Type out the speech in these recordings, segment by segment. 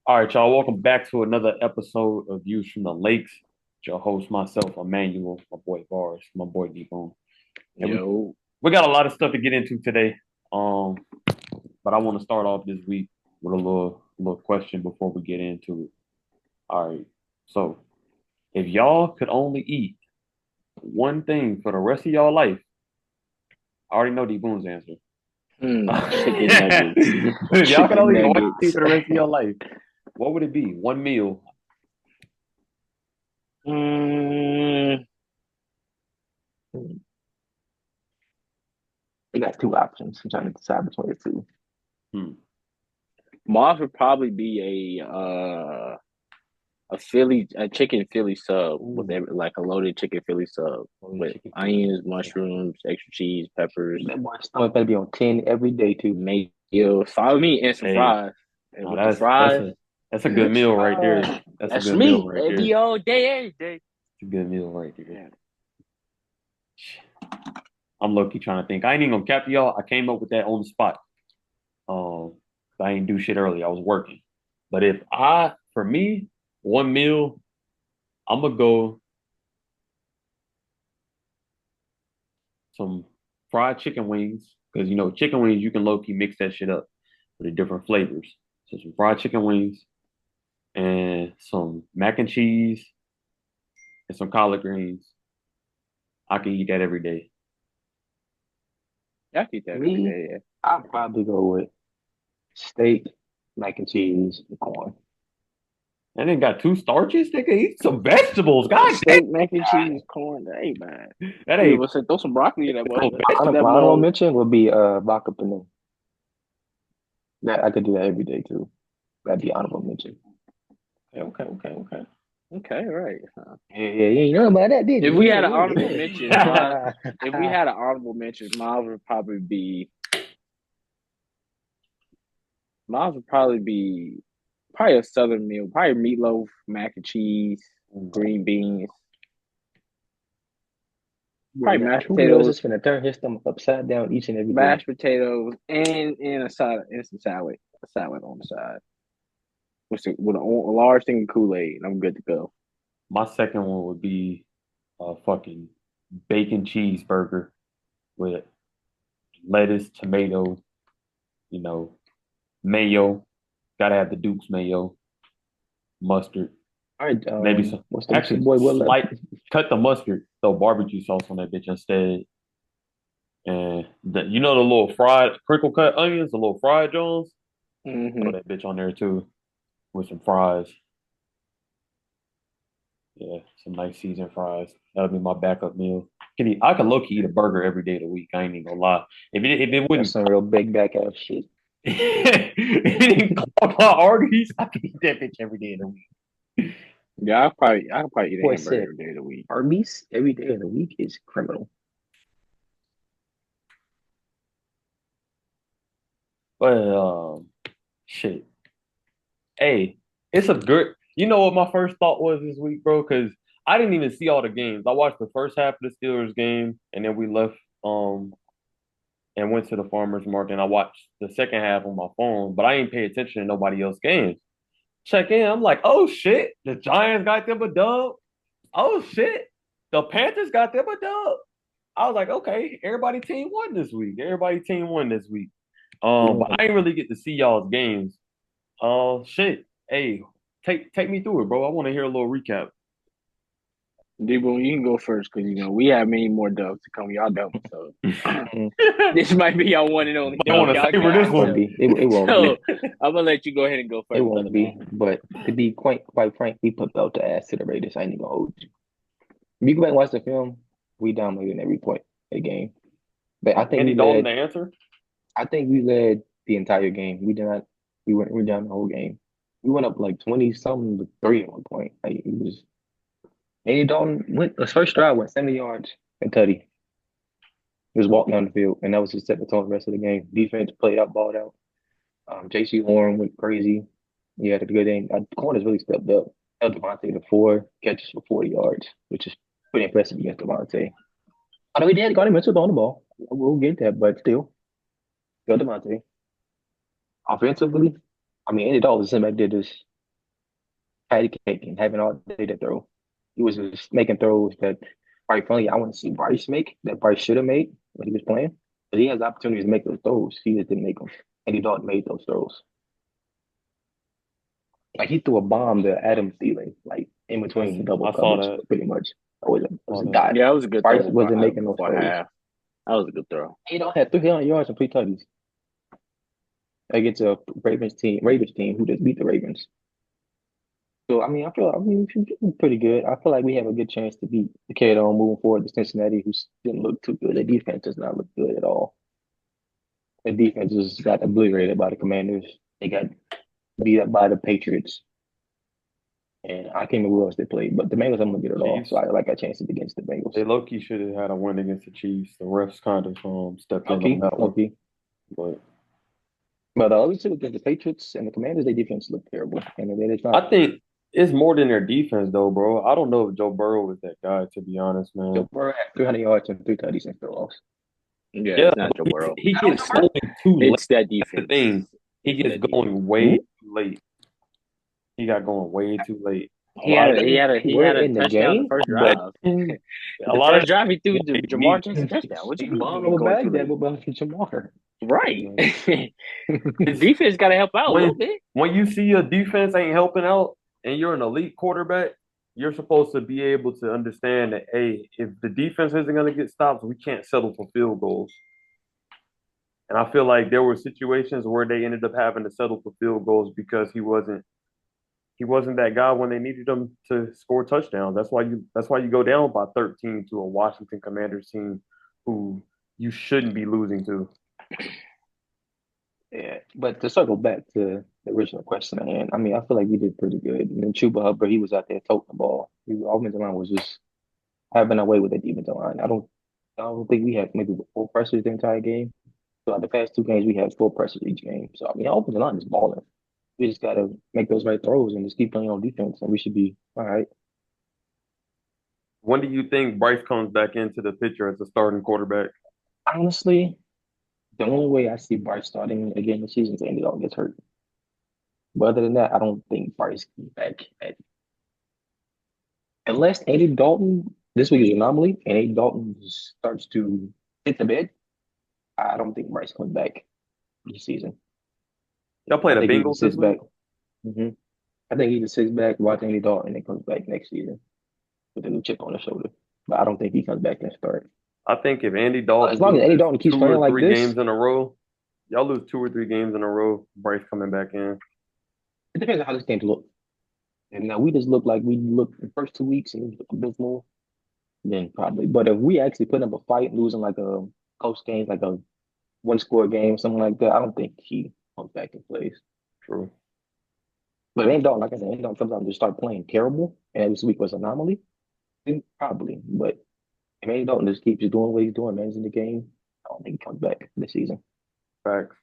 All right, y'all. Welcome back to another episode of Views from the Lakes. It's your host, myself, Emmanuel, my boy Bars, my boy D Boone, and Yo, we got a lot of stuff to get into today. Um, but I want to start off this week with a little question before we get into it. All right. So, if y'all could only eat one thing for the rest of y'all life, I already know D Boone's answer. chicken nuggets. If y'all could Chicken only eat one thing nuggets. for the rest of your life, what would it be? One meal. mm, We got two options. I'm trying to decide between the two. Hmm. Mine would probably be a chicken Philly sub with Ooh, like a loaded chicken Philly sub holy with chicken Philly. onions, mushrooms, extra cheese, peppers, That boy's stomach better be on 10 every day, too. mayo, follow me, and some Hey, fries. And no, with the that's fries, a good good meal right there. fries. That's a That's good meal me. right It there. be all day, every day. It's a good meal right there. Yeah. I'm low key trying to think. I ain't even gonna cap y'all. I came up with that on the spot. Um, I ain't do shit early. I was working. But for me, one meal, I'm gonna go some fried chicken wings because chicken wings you can low key mix that shit up with the different flavors. So some fried chicken wings and some mac and cheese and some collard greens. I can eat that every day. I keep that every Me, day. Yeah. I'll probably go with steak, mac and cheese, and corn. And then got two starches. They can eat some vegetables. God damn, Steak, mac and cheese, corn. That ain't bad. that You ain't ever said throw some broccoli in that no motherfucker? vegetables. My That honorable mug. mention would be vodka paneer. That I could do that every day, too. That'd be honorable mention. Okay. Okay, right. Yeah, you ain't know about that, did If you? we had Yeah, an honorable yeah, mention, mine. If we yeah. had an honorable mention, mine would probably be probably a southern meal, probably meatloaf, mac and cheese, green beans, Boy, probably that mashed two meals potatoes, is finna turn his stomach upside down each and every day. mashed potatoes, and a side and some salad on the side with a large thing of Kool Aid, and I'm good to go. My second one would be a fucking bacon cheeseburger with lettuce, tomato, you know, mayo. Gotta have the Duke's mayo, mustard, All right, maybe some. what's the Actually, boy? What left? slight cut the mustard, throw barbecue sauce on that bitch instead. And the little fried crinkle cut onions, the little fried Jones, throw Hmm. that bitch on there too with some fries. Yeah, some nice seasoned fries. That'll be my backup meal. I can low key eat a burger every day of the week. I ain't even gonna lie. If it That's wouldn't some real big back ass shit. if it didn't clog my arteries, I could eat that bitch every day of the week. Yeah, I could probably eat a Boy hamburger said every day of the week. Arby's every day of the week is criminal. But shit. Hey, it's a good. You know what my first thought was this week, bro? Because I didn't even see all the games. I watched the first half of the Steelers game, and then we left and went to the farmers market. And I watched the second half on my phone, but I ain't pay attention to nobody else's games. Check in. I'm like, oh shit, the Giants got them a dub. Oh shit, the Panthers got them a dub. I was like, okay, everybody team won this week. Everybody team won this week. But Mhm. I didn't really get to see y'all's games. Oh shit. Hey, take me through it, bro. I want to hear a little recap. D-Boon, you can go first because we have many more dubs to come. Y'all don't, so Mhm. this might be y'all one and only I dub want to y'all savor this got. It won't So, one. be. It won't so be. I'm gonna let you go ahead and go It first, brother won't man. be. But to be quite frank, we put belt to ass to the Raiders. I ain't even gonna hold you. If you go back and watch the film, we dominated every point of the game. But I think we Andy Dalton led. the answer. I think we led the entire game. We did not. We were down the whole game. We went up like 20 something to three at one point. Like it was. Andy Dalton went his first drive went 70 yards and tutty. He was walking down the field, and that was just set the tone for the rest of the game. Defense played out, balled out. J.C. Horn went crazy. He had a good game. Corners really stepped up. Held Devontae to four catches for 40 yards, which is pretty impressive against Devontae. I know he did got him into on the ball. We'll get that, but still Devontae. Offensively, I mean, Andy Dalton sitting back did this. patty cake and having all day to throw. He was just making throws that, quite frankly, I want to see Bryce make that Bryce should have made when he was playing. But he has opportunities to make those throws. He just didn't make them. And he Dalton made those throws. Like he threw a bomb to Adam Thielen, like in between double I saw coverage, that. pretty much. It was a Saw that. dot. Yeah, it was a good Bryce throw wasn't making those before throws. half. That was a good throw. He don't have 300 yards and 3 tutties against a Ravens team who just beat the Ravens. So I mean, we feel pretty good. I feel like we have a good chance to beat the carry on moving forward to Cincinnati, who didn't look too good. Their defense does not look good at all. The defense just got obliterated by the Commanders. They got beat up by the Patriots. And I can't remember who else they played, but the Bengals, I'm gonna get it off. Chiefs. So I like our chances against the Bengals. They low-key should have had a win against the Chiefs. The refs kind of stepped in Okay, on that one. okay. But But the other two against the Patriots and the Commanders, their defense looked terrible. And it's not. I think it's more than their defense, though, bro. I don't know if Joe Burrow was that guy, to be honest, man. Joe Burrow had 300 yards and 3 tutties and still lost. Yeah, Yeah, it's not Joe Burrow. he gets going too late. It's that That's the defense. thing. He It's gets that going way too late. He got going way too late. He had a We're in the touchdown game, the first but drive. The The first drive he threw to Jamar Chase a touchdown. What you mean? Bomb he over going too Baghdad late? about Jamar. Right. The defense got to help out a little bit. When you see a defense ain't helping out and you're an elite quarterback, you're supposed to be able to understand that, hey, if the defense isn't going to get stops, we can't settle for field goals. And I feel like there were situations where they ended up having to settle for field goals because he wasn't that guy when they needed him to score touchdowns. That's why you go down by 13 to a Washington Commanders team who you shouldn't be losing to. Yeah, but to circle back to the original question at hand, I mean, I feel like we did pretty good. And then Chuba Hubbard, he was out there toting the ball. The offensive line was just having a way with the defensive line. I don't think we had maybe 4 pressures the entire game. So the past 2 games, we had 4 pressures each game. So I mean, our offensive line is balling. We just gotta make those right throws and just keep playing on defense, and we should be all right. When do you think Bryce comes back into the picture as a starting quarterback? Honestly, the only way I see Bryce starting again this season is Andy Dalton gets hurt. But other than that, I don't think Bryce can be back unless Andy Dalton this week is an anomaly and Andy Dalton starts to hit the bed. I don't think Bryce comes back this season. Y'all play I the think he Bengals just this sits week? back. I think he just sits back, watch Andy Dalton, and then comes back next season with a new chip on his shoulder. But I don't think he comes back and start. I think if Andy Dalton As long as Andy loses Dalton keeps 2 playing or like 3 this, games in a row, y'all lose 2 or 3 games in a row, Bryce coming back in. it depends on how this game look. And now we just look like we looked the first 2 weeks and we look abysmal, then probably. But if we actually put up a fight, losing like a close game, like a 1-score game, something like that, I don't think he comes back and plays. True. But Andy Dalton, like I said, Andy Dalton sometimes just start playing terrible, and this week was an anomaly. Then probably, but if Andy Dalton just keeps doing what he's doing, managing the game, I don't think he comes back this season. Facts.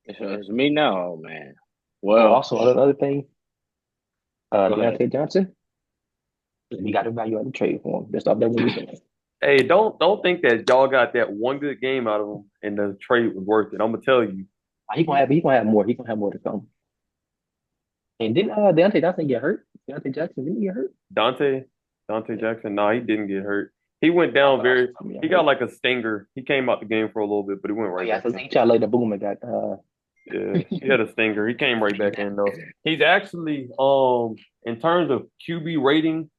It's me now, oh, man. Well, Well, also another thing, Go ahead. Deontay Johnson, we got to value out the trade for him. That's all that we're doing. Hey, don't think that y'all got that one good game out of him and the trade was worth it. I'm gonna tell you. He gonna have more. He gonna have more to come. And didn't Deontay Johnson get hurt? Deontay Jackson didn't he get hurt? Dante Jackson, nah, he didn't get hurt. He went down very. He got like a stinger. He came out the game for a little bit, but he went right yeah, back so in. he tried to lay the boom and got Yeah, he had a stinger. He came right back in though. He's actually in terms of QB rating,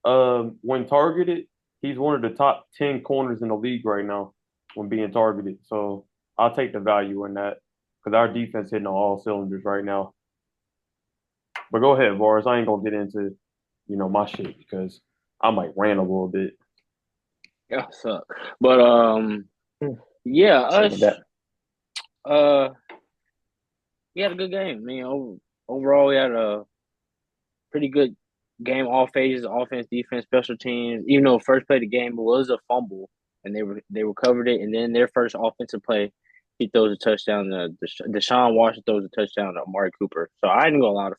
when targeted, he's one of the top 10 corners in the league right now when being targeted. So I'll take the value in that because our defense hitting on all cylinders right now. But go ahead, Vars. I ain't gonna get into my shit because I might rant a little bit. Yeah, suck. But yeah, us we had a good game. I mean, overall we had a pretty good game, all phases, offense, defense, special teams. Even though first play of the game was a fumble and they recovered it, and then their first offensive play, he throws a touchdown to Deshaun Watson throws a touchdown to Amari Cooper. So I ain't gonna lie,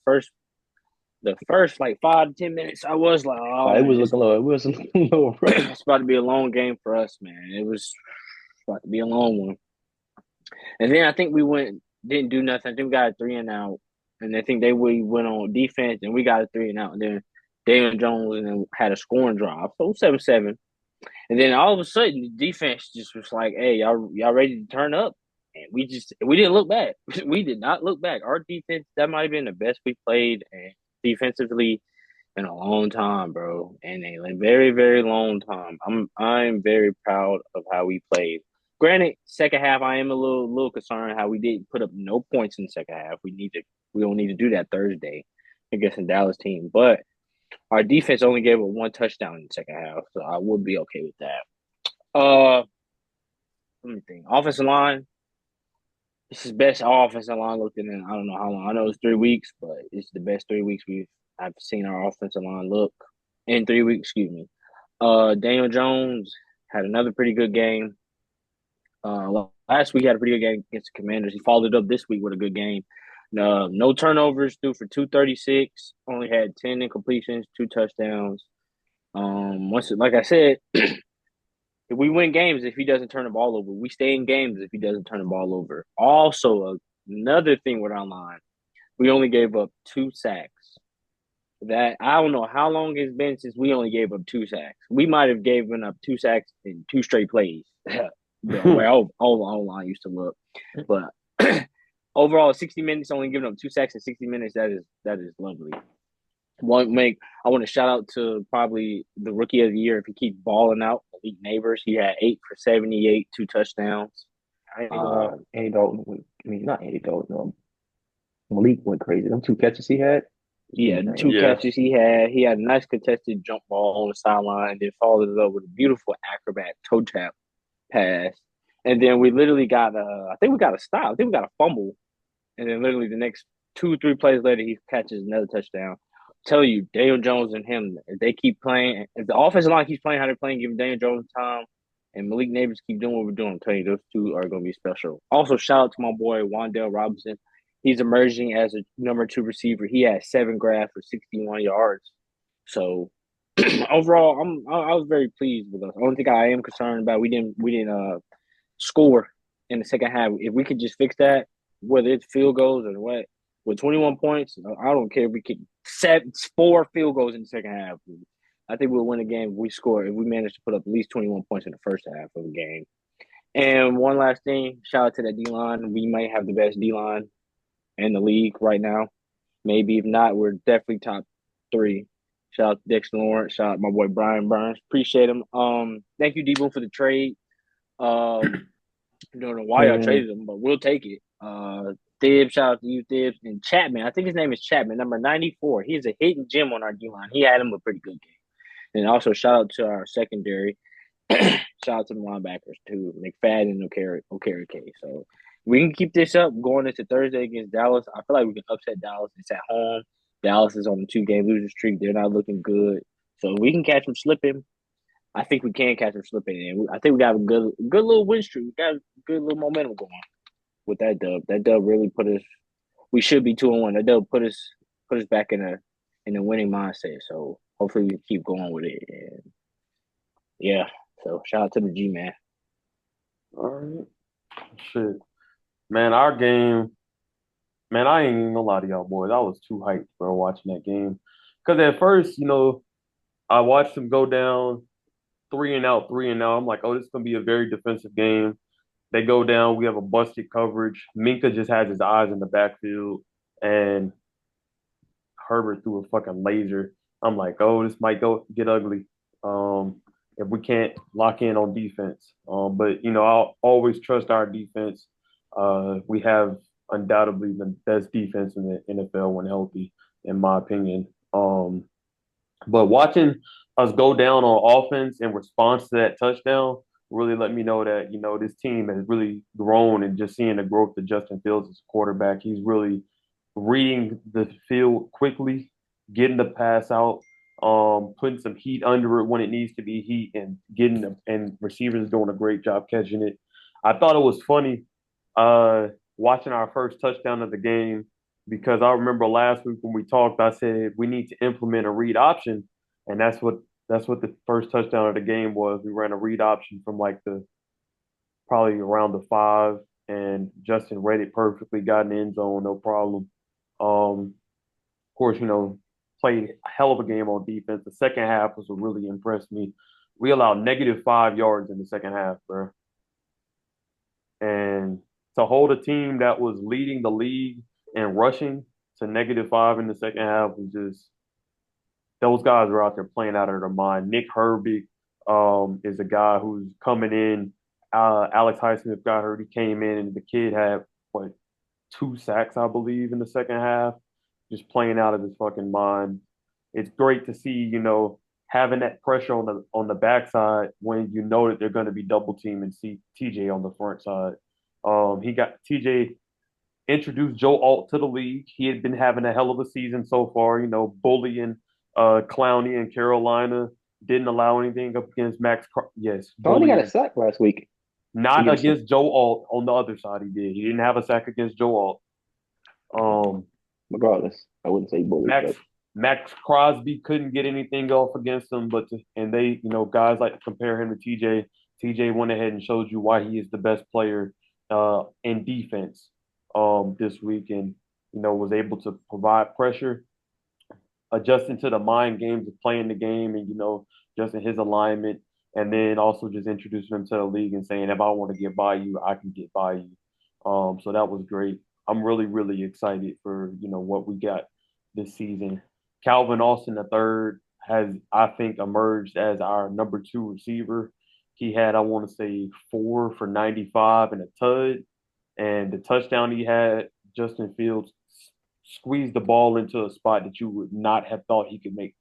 the first like 5 to 10 minutes, I was like, oh, it was looking low. It was looking low. it's about to be a long game for us, man. It was about to be a long one. And then I think we didn't do nothing. I think we got a 3 and out. and I think we went on defense, and we got a 3-and-out, and then Daniel Jones and then had a scoring drive, so 7-7. And then all of a sudden, the defense just was like, "Hey, y'all ready to turn up?" And we didn't look back. We did not look back. Our defense, that might have been the best we played defensively in a long time, bro. In a very, very long time. I'm very proud of how we played. Granted, second half I am a little concerned how we didn't put up no points in the second half. We don't need to do that Thursday against the Dallas team. But our defense only gave up one touchdown in the second half, so I would be okay with that. Let me think. Offensive line. This is best offensive line looked in I don't know how long. I know it's 3 weeks, but it's the best 3 weeks I've seen our offensive line look in 3 weeks. Excuse me. Daniel Jones had another pretty good game. Last week he had a pretty good game against the Commanders. He followed it up this week with a good game. No turnovers, threw for 236. Only had 10 incompletions, 2 touchdowns. Like I said, if we win games, if he doesn't turn the ball over, we stay in games if he doesn't turn the ball over. Also, another thing with our line, we only gave up 2 sacks. That I don't know how long it's been since we only gave up 2 sacks. We might have given up 2 sacks in 2 straight plays. The way all line used to look, but overall, 60 minutes only giving up 2 sacks in 60 minutes. That is lovely. I want to shout out to probably the rookie of the year if he keeps balling out. Malik Neighbors, he had 8 for 78, 2 touchdowns. I ain't gonna lie. Andy Dalton, I mean, not Andy Dalton. Malik went crazy. Them 2 catches he had. Yeah, Insane. two Yeah. catches he had. He had a nice contested jump ball on the sideline, and then followed it up with a beautiful acrobat toe tap pass. And then we literally got I think we got a stop. I think we got a fumble. And then literally the next 2, 3 plays later, he catches another touchdown. Tell you, Daniel Jones and him, if they keep playing, if the offensive line keeps playing how they're playing, giving Daniel Jones time, and Malik Neighbors keep doing what we're doing, I'm telling you, those two are going to be special. Also, shout out to my boy Wandale Robinson. He's emerging as a number 2 receiver. He had 7 grabs for 61 yards. So overall, I was very pleased with us. The only thing I am concerned about, we didn't score in the second half. If we could just fix that, whether it's field goals or what, with 21 points, I don't care if we kick 4 field goals in the second half. I think we'll win the game if we score, if we manage to put up at least 21 points in the first half of the game. And one last thing, shout out to that D line. We might have the best D line in the league right now. Maybe if not, we're definitely top 3. Shout out to Dexter Lawrence. Shout out to my boy Brian Burns. Appreciate him. Thank you, Debo, for the trade. Don't know why y'all traded him, but we'll take it. Thibs, shout out to you, Thibs. And Chapman, I think his name is Chapman, number 94. He's a hidden gem on our D line. He had him a pretty good game. And also shout out to our secondary. Shout out to the linebackers too, McFadden and Okereke. So we can keep this up going into Thursday against Dallas. I feel like we can upset Dallas. It's at home. Dallas is on the 2-game losing streak. They're not looking good. So we can catch them slipping. I think we can catch them slipping. And I think we got a good little win streak. We got a good little momentum going with that dub. That dub really put us. We should be 2-1. That dub put us back in a winning mindset. So hopefully we can keep going with it. And yeah. So shout out to the G man. All right. Shit. Man, our game, man, I ain't even gonna lie to y'all boys. I was too hyped, bro, watching that game. Because at first, I watched them go down 3-and-out, 3-and-out. I'm like, oh, this is gonna be a very defensive game. They go down, we have a busted coverage. Minka just has his eyes in the backfield, and Herbert threw a fucking laser. I'm like, oh, this might get ugly. If we can't lock in on defense. But I'll always trust our defense. We have undoubtedly the best defense in the NFL when healthy, in my opinion. But watching us go down on offense in response to that touchdown really let me know that this team has really grown, and just seeing the growth of Justin Fields as a quarterback, he's really reading the field quickly, getting the pass out, putting some heat under it when it needs to be heat, and and receivers doing a great job catching it. I thought it was funny watching our first touchdown of the game, because I remember last week when we talked, I said we need to implement a read option, and that's what the first touchdown of the game was. We ran a read option from like probably around the 5, and Justin read it perfectly, got in the end zone, no problem. Of course, played a hell of a game on defense. The second half was what really impressed me. We allowed -5 yards in the second half, bro. And to hold a team that was leading the league in rushing to -5 in the second half was just those guys were out there playing out of their mind. Nick Herbig is a guy who's coming in. Alex Highsmith got hurt. He came in, and the kid had what 2 sacks, I believe, in the second half, just playing out of his fucking mind. It's great to see, having that pressure on the backside when you know that they're going to be double teaming TJ on the front side. He got TJ introduced Joe Alt to the league. He had been having a hell of a season so far, bullying Clowney in Carolina. Didn't allow anything up against Max. Yes, Tony got a bullying. sack last week Not against him. against Joe Alt. On the other side, he did. He didn't have a sack against Joe Alt. Um, Regardless, I wouldn't say bully, Max but Max Crosby couldn't get anything off against him, and they, guys like to compare him to TJ. TJ went ahead and showed you why he is the best player in defense this week, and was able to provide pressure, adjusting to the mind games of playing the game, and adjusting his alignment, and then also just introducing him to the league and saying, if I want to get by you, I can get by you. So that was great. I'm really, really excited for what we got this season. Calvin Austin III has, I think, emerged as our number 2 receiver. He had, I want to say, 4 for 95 and a tud, and the touchdown he had, Justin Fields squeezed the ball into a spot that you would not have thought he could make.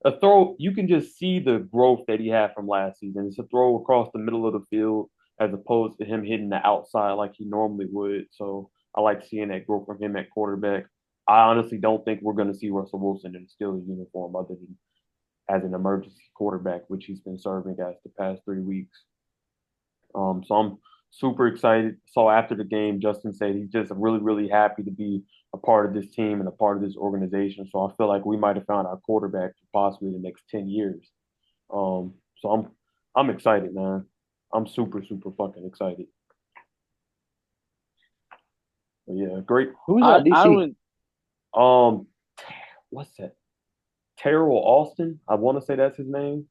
A throw, you can just see the growth that he had from last season. It's a throw across the middle of the field as opposed to him hitting the outside like he normally would. So I like seeing that growth from him at quarterback. I honestly don't think we're going to see Russell Wilson in a Steelers uniform other than as an emergency quarterback, which he's been serving as the past 3 weeks. So I'm super excited. So after the game, Justin said he's just really, really happy to be a part of this team and a part of this organization. So I feel like we might have found our quarterback for possibly the next 10 years. So I'm excited, man. I'm super, super fucking excited. But yeah, great. who's I our I DC? would Um, what's that? Terrell Austin. I want to say that's his name.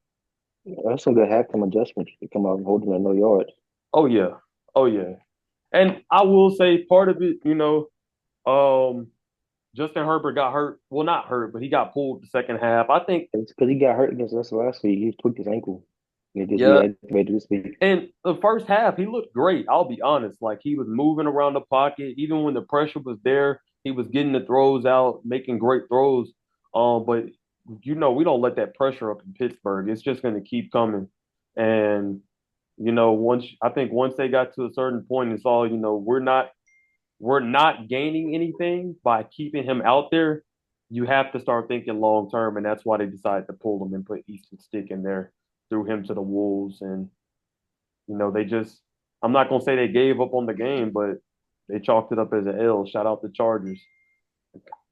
That's some good halftime adjustments to come out and hold him at no yards. Oh yeah. Oh yeah. And I will say part of it, um, Justin Herbert got hurt. Well, not hurt, but he got pulled the second half. I think, It's because he got hurt against us last week. He tweaked his ankle. And it just yeah. reactivated this week. And the first half, he looked great. I'll be honest. Like he was moving around the pocket, even when the pressure was there. He was getting the throws out, making great throws. But we don't let that pressure up in Pittsburgh. It's just going to keep coming. And once they got to a certain point, it's all we're not gaining anything by keeping him out there. You have to start thinking long term, and that's why they decided to pull him and put Easton Stick in there, threw him to the Wolves, and they just. I'm not gonna say they gave up on the game, but they chalked it up as an L. Shout out the Chargers.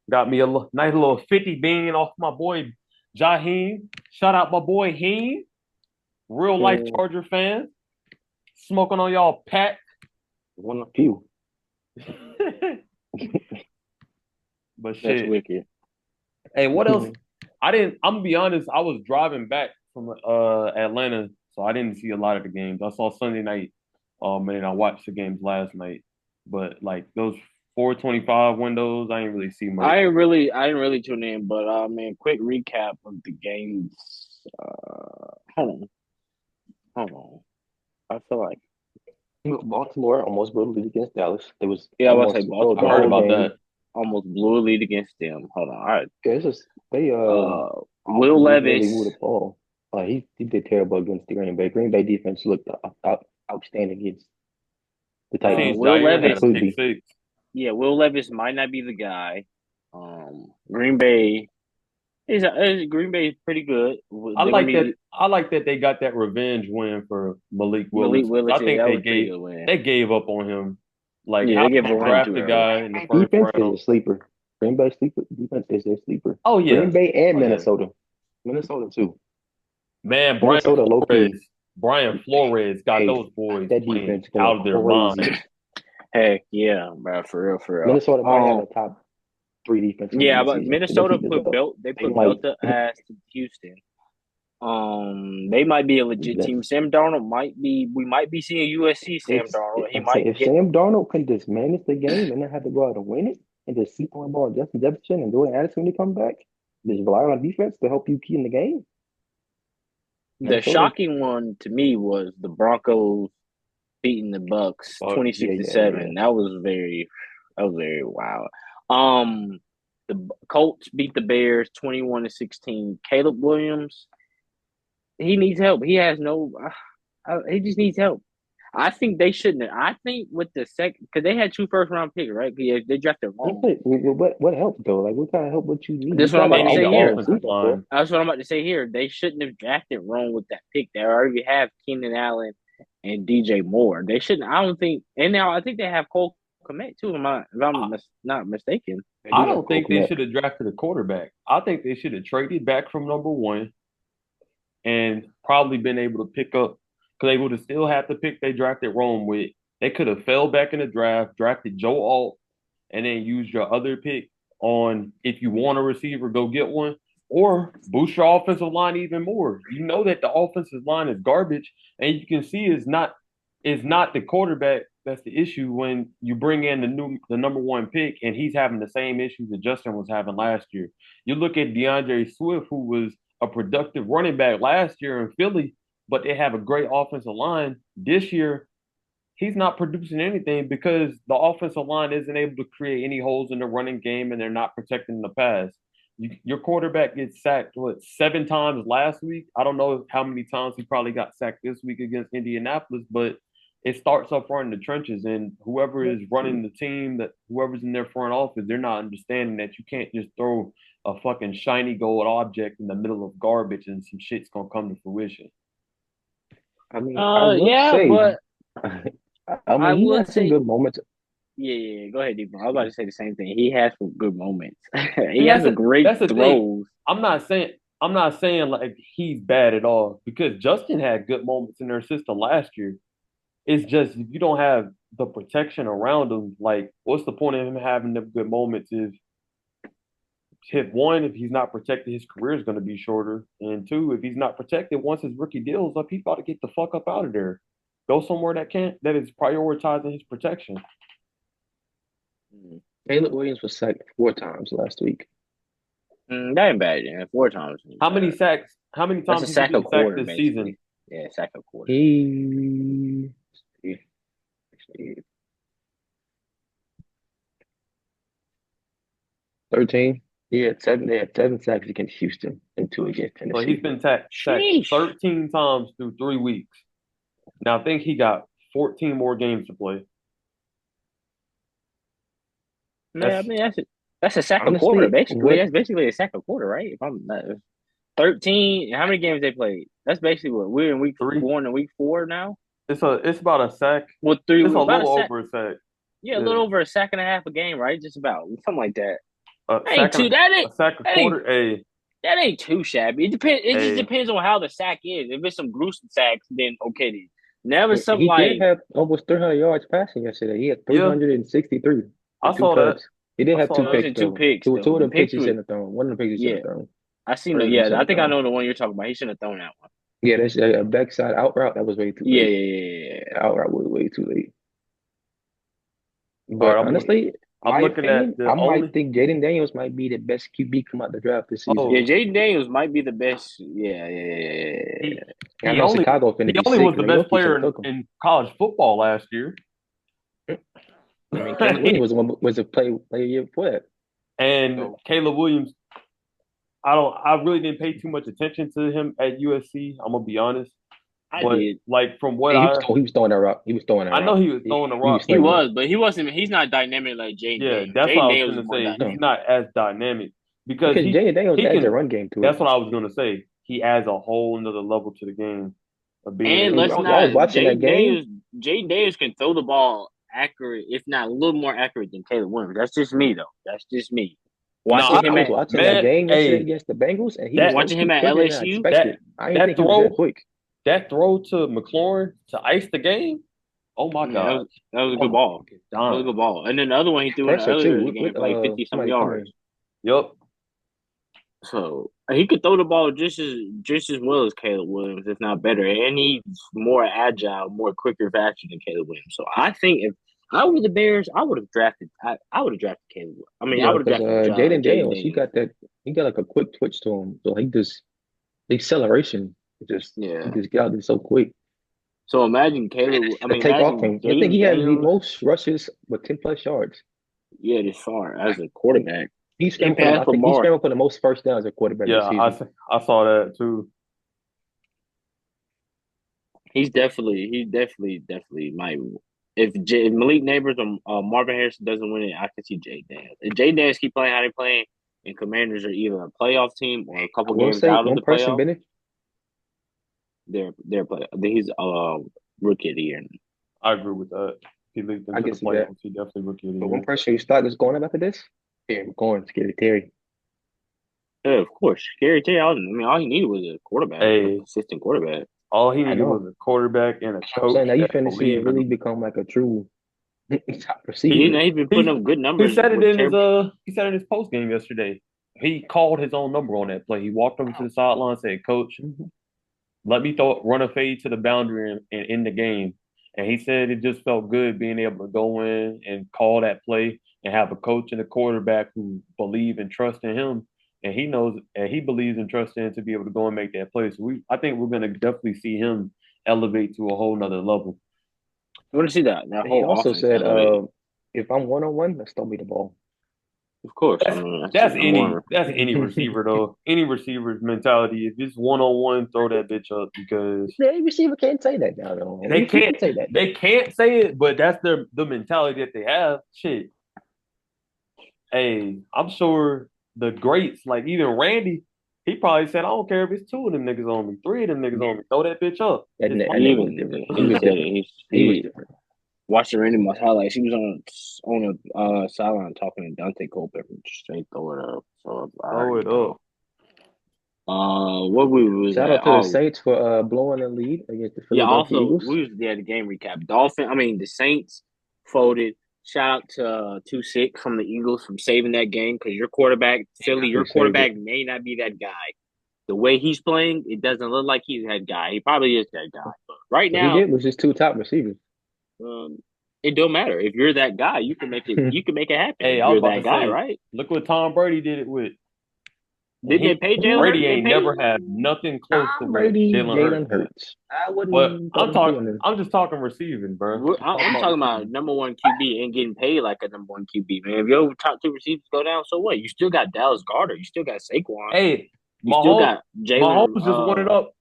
Got me a nice little 50 bean off my boy Jaheim. Shout out my boy Heem, real life Uh, Charger fan, smoking on y'all Pat. one of few. But That's shit. wicked. Hey, what else? I'm gonna be honest, I was driving back from Atlanta, so I didn't see a lot of the games. I saw Sunday night, and then I watched the games last night. But like those 425 windows, I didn't really see much. I didn't really tune in, but man, quick recap of the games. Hold on. I feel like Baltimore almost blew the lead against Dallas. It was yeah, I was almost gonna say controlled I the heard Baltimore whole about game. that. almost blew a lead against them. Hold on. All right. Yeah, it's just they Will really Levis. moved the ball. He did terrible against the Green Bay. Green Bay defense looked outstanding against the I seen Titans. Will Jair had a Levis. pick Completely. six. Yeah, Will Levis might not be the guy. Green Bay Green Bay is pretty good. I They're gonna like that. be I like that they got that revenge win for Malik Malik Willis. Willis. I Yeah, think that they was a pretty gave good win. they gave up on him. Like Yeah, how they gave you up on him draft too the early. guy in the first Defense is round. a sleeper. Green Bay sleeper defense is their sleeper. Oh yeah. Green Bay and Oh yeah. Minnesota. Minnesota too. Man, Minnesota low key. Brian Flores got Hey, those boys that playing defense going out of their crazy. mind. Heck yeah, bro, for real, for real. Minnesota might have a top three defenses in Yeah, one but season to go Minnesota keep this put up. belt. They They put might. belt the ass to Houston. They might be a legit That, team. Sam Darnold might be. We might be seeing USC Sam Darnold. He might if get Sam Darnold can just manage the game and not have to go out and win it, and just keep on ball Justin Jefferson and Jordan Addison when he come back, just rely on defense to help you keep in the game. the Minnesota, shocking one to me was the Broncos beating the Bucks but 26 to yeah. 7. That was very wild. The Colts beat the Bears 21 to 16. Caleb Williams, he needs help. He has no he just needs help. I think they shouldn't. I think with the second, because they had 2 first-round picks, right? Yeah, they drafted wrong. What help though? Like what kind of help would you need? You This is what I'm got about They to need say the here. all offensive season for it. line. That's what I'm about to say here. They shouldn't have drafted wrong with that pick. They already have Keenan Allen and DJ Moore. They shouldn't. I don't think. And now I think they have Cole Kmet too. If I'm not mistaken. They I do have don't Cole think they Kmet. should have drafted a quarterback. I think they should have traded back from number one and probably been able to pick up because they would have still had the pick they drafted Rome with. They could have fell back in the draft, drafted Joe Alt, and then used your other pick on if you want a receiver, go get one, or boost your offensive line even more. You know that the offensive line is garbage, and you can see it's not the quarterback that's the issue when you bring in the number one pick and he's having the same issues that Justin was having last year. You look at DeAndre Swift, who was a productive running back last year in Philly, but they have a great offensive line. This year, he's not producing anything because the offensive line isn't able to create any holes in the running game and they're not protecting the pass. Your quarterback gets sacked, what, 7 times last week? I don't know how many times he probably got sacked this week against Indianapolis, but it starts up front in the trenches. And whoever is running the team, that whoever's in their front office, they're not understanding that you can't just throw a fucking shiny gold object in the middle of garbage and some shit's gonna come to fruition. I mean, I will Yeah, say, but I I mean, he would had some say, good moments. yeah. Go ahead, Deepak. I was about to say the same thing. He has some good moments. He And has some great that's the thing. throws. I'm not saying like he's bad at all because Justin had good moments in their system last year. It's just if you don't have the protection around him, like what's the point of him having the good moments if one, if he's not protected, his career is going to be shorter, and two, if he's not protected, once his rookie deal is up, he's got to get the fuck up out of there, go somewhere that is prioritizing his protection. Caleb Williams was sacked 4 times last week. That ain't bad, yeah. 4 times. How many sacks? How many That's times a has he sack a been sacked quarter, this season? basically. Yeah, sack a quarter. He actually 13. They had 7 sacks against Houston and 2 against So he's Tennessee. been sacked Sheesh. 13 times through 3 weeks. Now I think he got 14 more games to play. Man, I mean that's a sack a Honestly, quarter, basically. what That's basically a sack a quarter, right? If I'm not 13, how many games they played? That's basically what we're in week 3. 4 and week 4 now. It's about a sack. Well, 3 It's a about a little sack. over a sack. Yeah, a little over a sack and a half a game, right? Just about something like that. A Ain't sack too and that a sack a that ain't quarter. Hey, that ain't too shabby. It depends. It just hey, depends on how the sack is. If it's some gruesome sacks, then okay. Then never something he did like have almost 300 yards passing yesterday. He had yeah, 363 I with 2 saw that. tugs. He did I have saw 2 that. picks those 2 though. picks Two though. of The them picks picks he was shouldn't have thrown. One of them picks he shouldn't yeah. have thrown. I seen Or the he yeah. shouldn't I have think I thrown. know the one you're talking about. He shouldn't have thrown that one. Yeah, that's a backside out route. That was way too Yeah, late. yeah. The out route was way too late. All right, But honestly, I'm my looking opinion, at the I might only. think Jaden Daniels might be the best QB come out the draft this season. Yeah, Oh, Jaden Daniels might be the best. Yeah. he And I he know only Chicago finna he be only sick was because the they know best he should player have took him. in college football last year, I mean, Caleb Williams was the one was a player year before that. and So Caleb Williams. I really didn't pay too much attention to him at USC. I'm gonna be honest, I but did. like from what yeah, he was throwing that route. He was throwing that I know, route. he was throwing the He was rock, He but slinging it. was, but he wasn't. He's not dynamic like Jaden yeah, Daniels. that's what Jaden I was Daniels is gonna more say. No, He's dynamic. not as dynamic because because Jaden Daniels he adds a can. run game to it. That's what I was gonna say. He adds a whole another level to the game of being And able And let's to. I not was watching that game. Jaden Daniels can throw the ball accurate, if not a little more accurate than Caleb Williams. That's just me though. That's just me. Watching Nah, I him was at watching that man, game yesterday hey, against the Bengals, and he was that low watching him key at quicker than I LSU. expected. that I didn't that think he was that throw quick. that throw to McLaurin to ice the game. Oh my Yeah, God. that was a Oh good my ball. fucking That was a dying. good ball. And then the other one he threw in the Pressure too earlier in the with, game for like 50 something somebody yards. coming. Yep. So he could throw the ball just as well as Caleb Williams, if not better. And he's more agile, more quicker, faster than Caleb Williams. So I think if I were the Bears, I would have drafted. I would have drafted Caleb. I mean, I Yeah, would have because drafted Jaden Jaden Daniels, Daniels. he got like a quick twitch to him, so the acceleration he Yeah. just got out there so quick. So imagine Caleb. I To mean, take off imagine him, I think Jaden he has the Daniels. most rushes with 10+ yards. Yeah, this far as a quarterback. He I passed think he Lamar. scrambled for the most first downs as a quarterback Yeah, this season. I saw that too. Definitely might. If Malik Neighbors or Marvin Harrison doesn't win it, I can see Jay Daniels. If Jay Daniels keep playing how they playing, and Commanders are either a playoff team or a I couple will games say out of one the person playoff, benefit. they're play. He's rookie of the year. I agree with that. He leaked I into the can see that. playoffs. He definitely rookie of the But one year. person who start is going up after this. Yeah, going Scary Terry. Yeah, of course. Gary Terry. I mean, all he needed was a quarterback, a Hey, consistent quarterback. all he I needed was know. a quarterback and a That's what I'm saying. coach Now you that finna see him believed in really him. become like a true top He receiver. he's been putting He up good he numbers said it with in terrible. he said in his post game yesterday. He called his own number on that play. He walked over to the sideline and said, "Coach, Mhm. let me run a fade to the boundary and end the game." And he said it just felt good being able to go in and call that play and have a coach and a quarterback who believe and trust in him. And he knows and he believes and trusts in to be able to go and make that play. So I think we're gonna definitely see him elevate to a whole nother level. I want to see that He whole also offense said, elevate. if I'm 1-on-1, let's throw me the ball. Of course, I That's mean that's the number one. that's any receiver though. Any receiver's mentality. If it's 1-on-one, throw that bitch up because The receiver can't say that now, though. they He can't can say that. they can't say it, but that's the mentality that they have. Shit. Hey, I'm sure the greats, like even Randy, he probably said, I don't care if it's two of them niggas on me, three of them niggas on me. Throw that bitch up. It's That He nigga mine. was even different. He he was said different. it. He was He different. watched the Randy Moss highlights. He was on a sideline talking to Dante Culpepper, straight throw it up. So I Throw already it up. know. What we was Shout at? out to the Oh, Saints for blowing the lead against the yeah. Philadelphia Also, Eagles. we was the game recap. The Saints folded. Shout out to 2-6 from the Eagles from saving that game because your quarterback, Philly, your Definitely saved it. quarterback may not be that guy. The way he's playing, it doesn't look like he's that guy. He probably is that guy. But right But he now, did lose his two top receivers. um, it don't matter. If you're that guy, you can make it. You can make it happen. Hey, If I was you're about that to guy, say, right? look what Tom Brady did it with. And Didn't they pay Jalen Hurts? Brady They ain't paid never had nothing close to Tom what Brady, Jalen Hurts Jalen had. Hurts. I But wouldn't throw them two in there. I'm just talking receiving, bro. I'm talking I'm about talking about receiving. number one QB and getting paid like a number one QB, man. If your top two receivers go down, so what? You still got Dallas Goedert. You still got Saquon. Hey, You still got Jalen. Mahomes just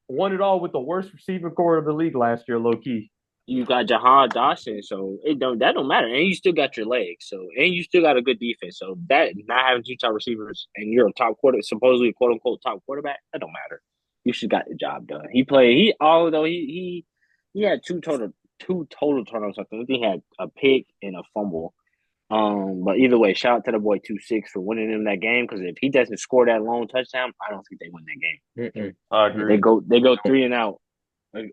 won it all with the worst receiving core of the league last year, low key. You got Jahan Dawson, so that don't matter. And you still got your legs, so and you still got a good defense. So that not having two top receivers and you're a top supposedly a quote unquote top quarterback, that don't matter. You should got the job done. Although he had two total turnovers. I think he had a pick and a fumble. But either way, shout out to the boy 2-6 for winning him that game. Because if he doesn't score that long touchdown, I don't think they win that game. Mm-mm. I They agree. go 3-and-out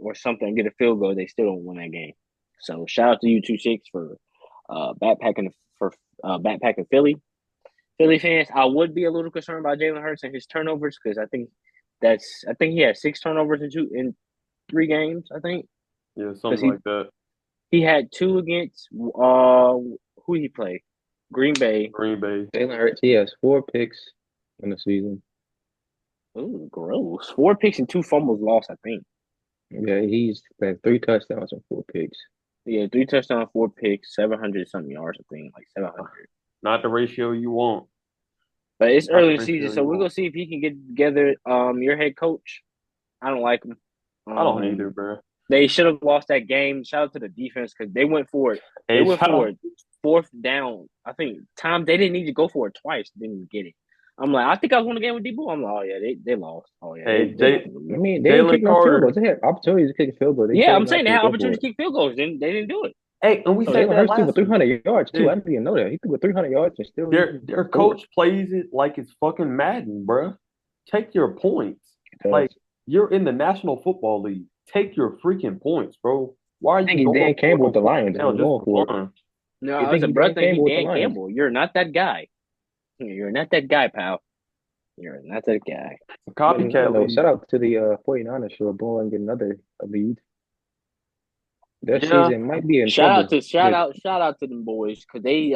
or something and get a field goal, they still don't win that game. So shout out to you 2-6 for backpacking Philly. Philly fans, I would be a little concerned about Jalen Hurts and his turnovers because I think he had 6 turnovers in 3 games. I think Yeah, because something like that. he had 2 against who he played, Green Bay. Green Bay. Jalen Hurts, he has 4 picks in the season. Ooh, gross! 4 picks and 2 fumbles lost. I think. Yeah, he's got 3 touchdowns and 4 picks. Yeah, 3 touchdowns, 4 picks, 700 something yards. I think like 700. Not the ratio you want. But it's Not early the in the season, ratio so you we're gonna want. see if he can get together. Your head coach, I don't like him. I don't either, bro. They should have lost that game. Shout out to the defense because they went for it. They Hey, went shout for out. it 4th down. I think Tom. They didn't need to go for it twice. Didn't get it. I'm like, I think I was on the game with Debo. I'm like, oh yeah, they lost. Oh yeah, Hey, they not gonna I lose. mean, they didn't kick Jalen no field Carter. goals. They had opportunities to kick a field goal. They Yeah, chose I'm not saying they to had go for opportunity it. to kick field goals. They didn't do it. Hey, and we So said Jalen that Hurts threw for last week. 300 yards, too. I Their didn't even know that. He threw for 300 yards and still their scored. coach plays it like it's fucking Madden, bro. Take your points. Like Because you're in the National Football League. Take your freaking points, bro. Why are I think you he's going Dan for Campbell it with the on fourth Lions. I'm down just going for for it. fun? No, You I was think a he's brother Dan think he Campbell with the Dan Lions? Campbell. You're not that guy. You're not that guy, pal. You're not that guy. It's a I mean, you copycat know, league. shout out to the 49ers for blowing another lead. Their Yeah. season might be in trouble. Shout With out to them boys because they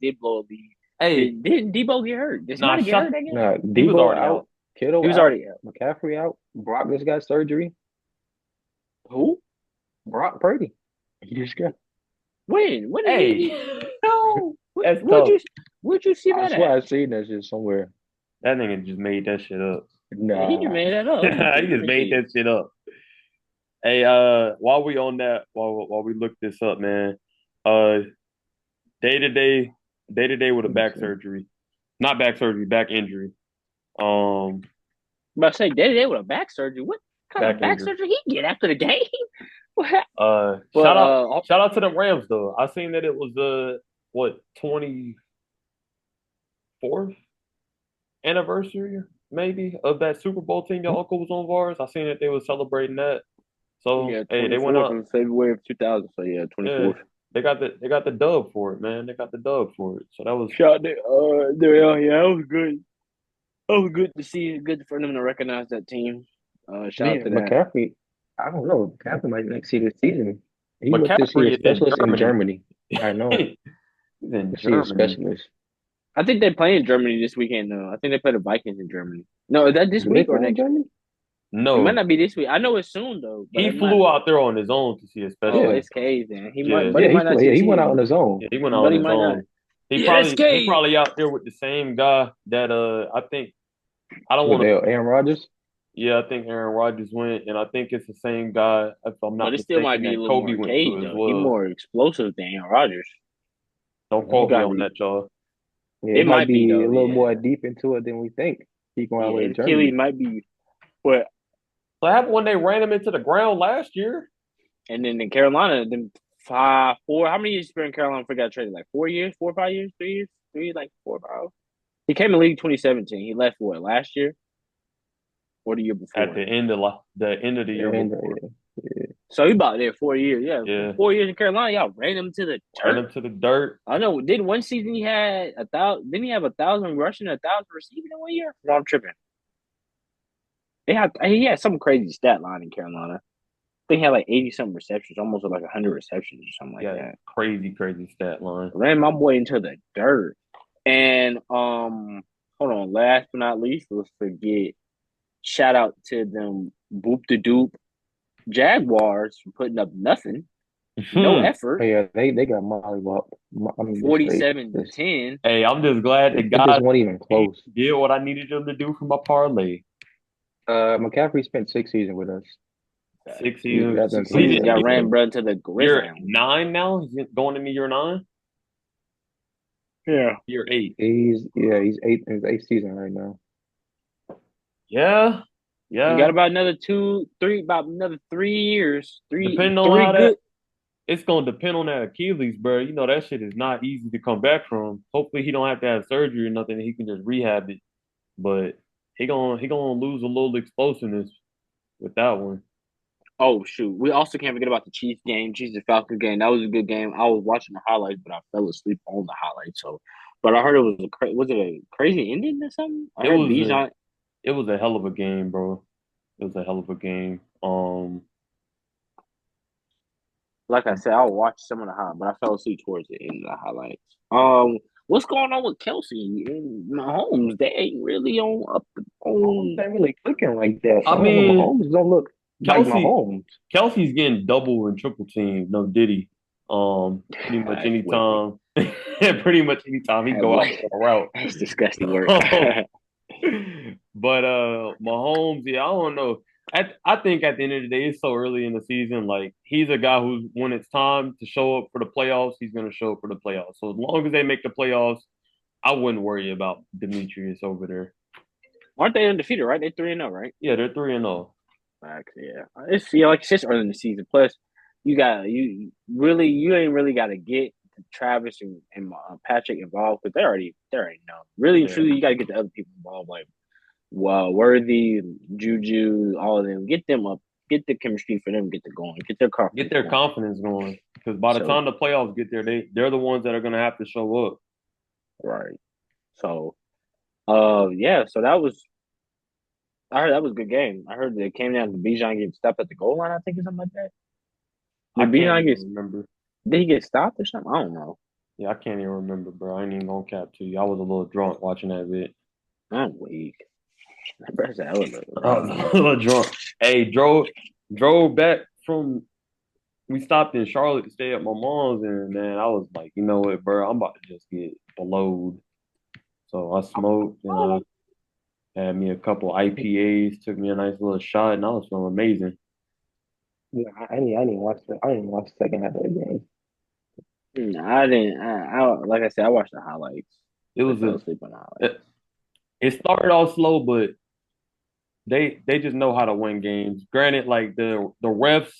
did blow a lead. Hey, Didn't Debo get hurt? Did nah, somebody get hurt shot. that game? nah, He was Debo already out, out. He Kittle was out, already out. McCaffrey out. Brock just got surgery. Who? Brock Purdy. He just got. When? When did Hey, he? no, that's Where'd tough. you see I that swear at? I seen that shit somewhere. That nigga just made that shit up. He just Nah, made that up. He Let just me made see. that shit up. Hey, while we on that, while we look this up, man, uh, day to day, day to day with a let me back see. surgery, not back surgery, back injury, um, But I say day with a back surgery. What kind of back back injury. surgery he get after the game? What? But Shout out to them Rams though. I seen that it was what 24th anniversary maybe of that Super Bowl team your uncle was on VARs. I seen that they was celebrating that. So yeah, hey, they went 24th up. of February of 2000. So yeah, Yeah, 24th. they got the dub for it, man. They got the dub for it. So that was Shout there, yeah, that was good. That was good to see. Good for them to recognize that team. Shout out Yeah, to that. McCaffrey. I don't know. McCaffrey might not see this season. He went to see a McCaffrey is in specialist in Germany. Germany. I know. He's in To see a Germany. specialist. I think they play in Germany this weekend. Though I think they play the Vikings in Germany. No, is that this Do they week or play in next week? Germany? It might No, not be this week. I know it's soon though, but he it might. flew out there on his own to see a Oh, Yeah. specialist. it's Cave then. He might, Yeah, but he might not see Yeah, the he went out on season. his own. yeah, he went out But on he his might not. own. Yeah, it's He Cave. probably out there with the same guy that I think I don't With want to. Aaron Rodgers. Yeah, I think Aaron Rodgers went, and I think it's the same guy, if I'm But not it still might mistaken, be a that little Kobe more went Cage to as though. He well. more explosive than Aaron Rodgers. Don't He quote me got on that, y'all. Yeah, it it might might be be a though. little Yeah, more deep into it than we think. He going all the way yeah. to Achilles Germany. might be, but So happened when they ran him into the ground last year. and then in Carolina, then 5, 4. How many years you spent in Carolina before he got traded? Like 4 years, 4 or 5 years, 3 years, like 4 or 5. He came in league 2017. He left what last year or the year At before? the end of the end of the year And before. yeah. So he about there 4 years. Yeah, Yeah, 4 years in Carolina. Y'all ran him to the ran dirt. him to the dirt. I know. Did one season he had 1,000? Didn't he have 1,000 rushing, 1,000 receiving in one year? No, I'm tripping. He had some crazy stat line in Carolina. I think he had like 80 something receptions, almost like 100 receptions or something like Yeah, that. crazy stat line. Ran my boy into the dirt. And hold on. Last but not least, let's forget. Shout out to them Boop the Doop Jaguars for putting up nothing, no Oh, effort. yeah, they got mollywopped. I mean, this 47-10. Hey, I'm just glad that it just God wasn't even close. did what I needed him to do for my parlay. McCaffrey spent 6 seasons with us. 6 years. That's Six So he seasons did got unbelievable. ran bro to the year ground. 9 now. He's going into year 9, Yeah. year 8. He's in his eighth season right now. Yeah, You got yeah. about another 2, 3, about another 3 years. Depending on Three how good. it's gonna depend on that Achilles, bro. You know that shit is not easy to come back from. Hopefully he don't have to have surgery or nothing. He can just rehab it. But he gonna lose a little explosiveness with that one. Oh shoot! We also can't forget about the Chiefs game, Chiefs and Falcons game. That was a good game. I was watching the highlights, but I fell asleep on the highlights. So, but I heard it was was it a crazy ending or something? I It heard was a Bijan. it was a hell of a game, bro. It was a hell of a game. Like I said, I watched some of the highlights, but I fell asleep towards the end of the highlights. What's going on with Kelsey and Mahomes? They ain't really on up Mahomes on. ain't really clicking like that. I I don't know. mean, Mahomes don't look like Kelsey Mahomes. Kelsey's getting double and triple teamed. No Diddy. Pretty much That's wicked. anytime, pretty much anytime he That's go out wicked. for a route. That's disgusting work. But Mahomes, yeah, I don't know. I think at the end of the day, it's so early in the season. Like he's a guy who's when it's time to show up for the playoffs, he's gonna show up for the playoffs. So as long as they make the playoffs, I wouldn't worry about Demetrius over there. Aren't they undefeated? Right? They 3-0, right? Yeah, they're 3-0. Facts, yeah. It's like it's just early in the season. Plus, you ain't really got to get Travis and Patrick involved because they already know. Really and Yeah, truly, you got to get the other people involved, like Worthy, Juju, all of them. Get them up. get the chemistry for them, get the going, get their Get confidence their going. confidence going. Because by the So time the playoffs get there, they're the ones that are gonna have to show up. right. So yeah. So that was I heard that was a good game. I heard that it came down to Bijan getting stopped at the goal line. I think or something like that. I Did can't Bijan get even remember. did he get stopped or something? I don't know. Yeah, I can't even remember, bro. I ain't even gonna cap to you. I was a little drunk watching that bit. I'm weak. That brother said I was I was a little drunk. Hey, drove back from. We stopped in Charlotte to stay at my mom's, and man, I was like, you know what, bro? I'm about to just get blowed. So I smoked and I had me a couple IPAs, took me a nice little shot, and I was feeling amazing. Yeah, I didn't watch the second half of the game. I didn't. I like I said, I watched the highlights. It I was fell a. asleep on the highlights. It, it started off slow, but they just know how to win games. Granted, like the refs,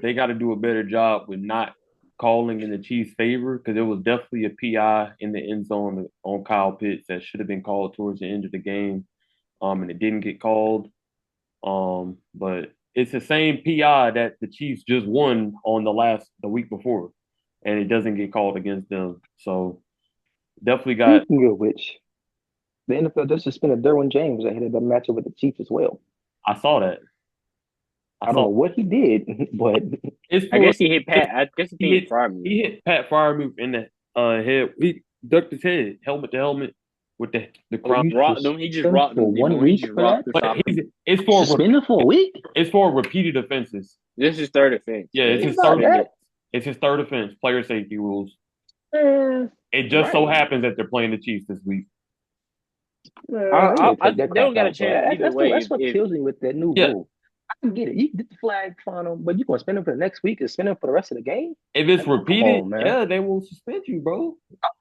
they got to do a better job with not calling in the Chiefs' favor because it was definitely a PI in the end zone on Kyle Pitts that should have been called towards the end of the game. And it didn't get called. But it's the same PI that the Chiefs just won on the week before, and it doesn't get called against them. So definitely got. Speaking of which, the NFL just suspended Derwin James ahead of the matchup with the Chiefs as well. I saw that. I I don't saw know what he did, but it's I for guess he hit Pat. I guess the he thing hit fired me. he hit Pat Fryermuth in the head. He ducked his head, helmet to helmet, with the crown. you Rocked them. He just suspend rocked for them. one He week just for that? rocked the But top. Suspended for a week? it's for repeated offenses. This is third offense. Yeah, it's his It's not third. that. It's his third offense. Player safety rules. Man, It just so Right. happens that they're playing the Chiefs this week. man, They don't got a chance either way. That's what If kills me with that new Yeah, rule. I can get it. You can get the flag on them, but you gonna spend them for the next week and spend them for the rest of the game? if it's Like, come repeated, on, man. yeah, they will suspend you, bro.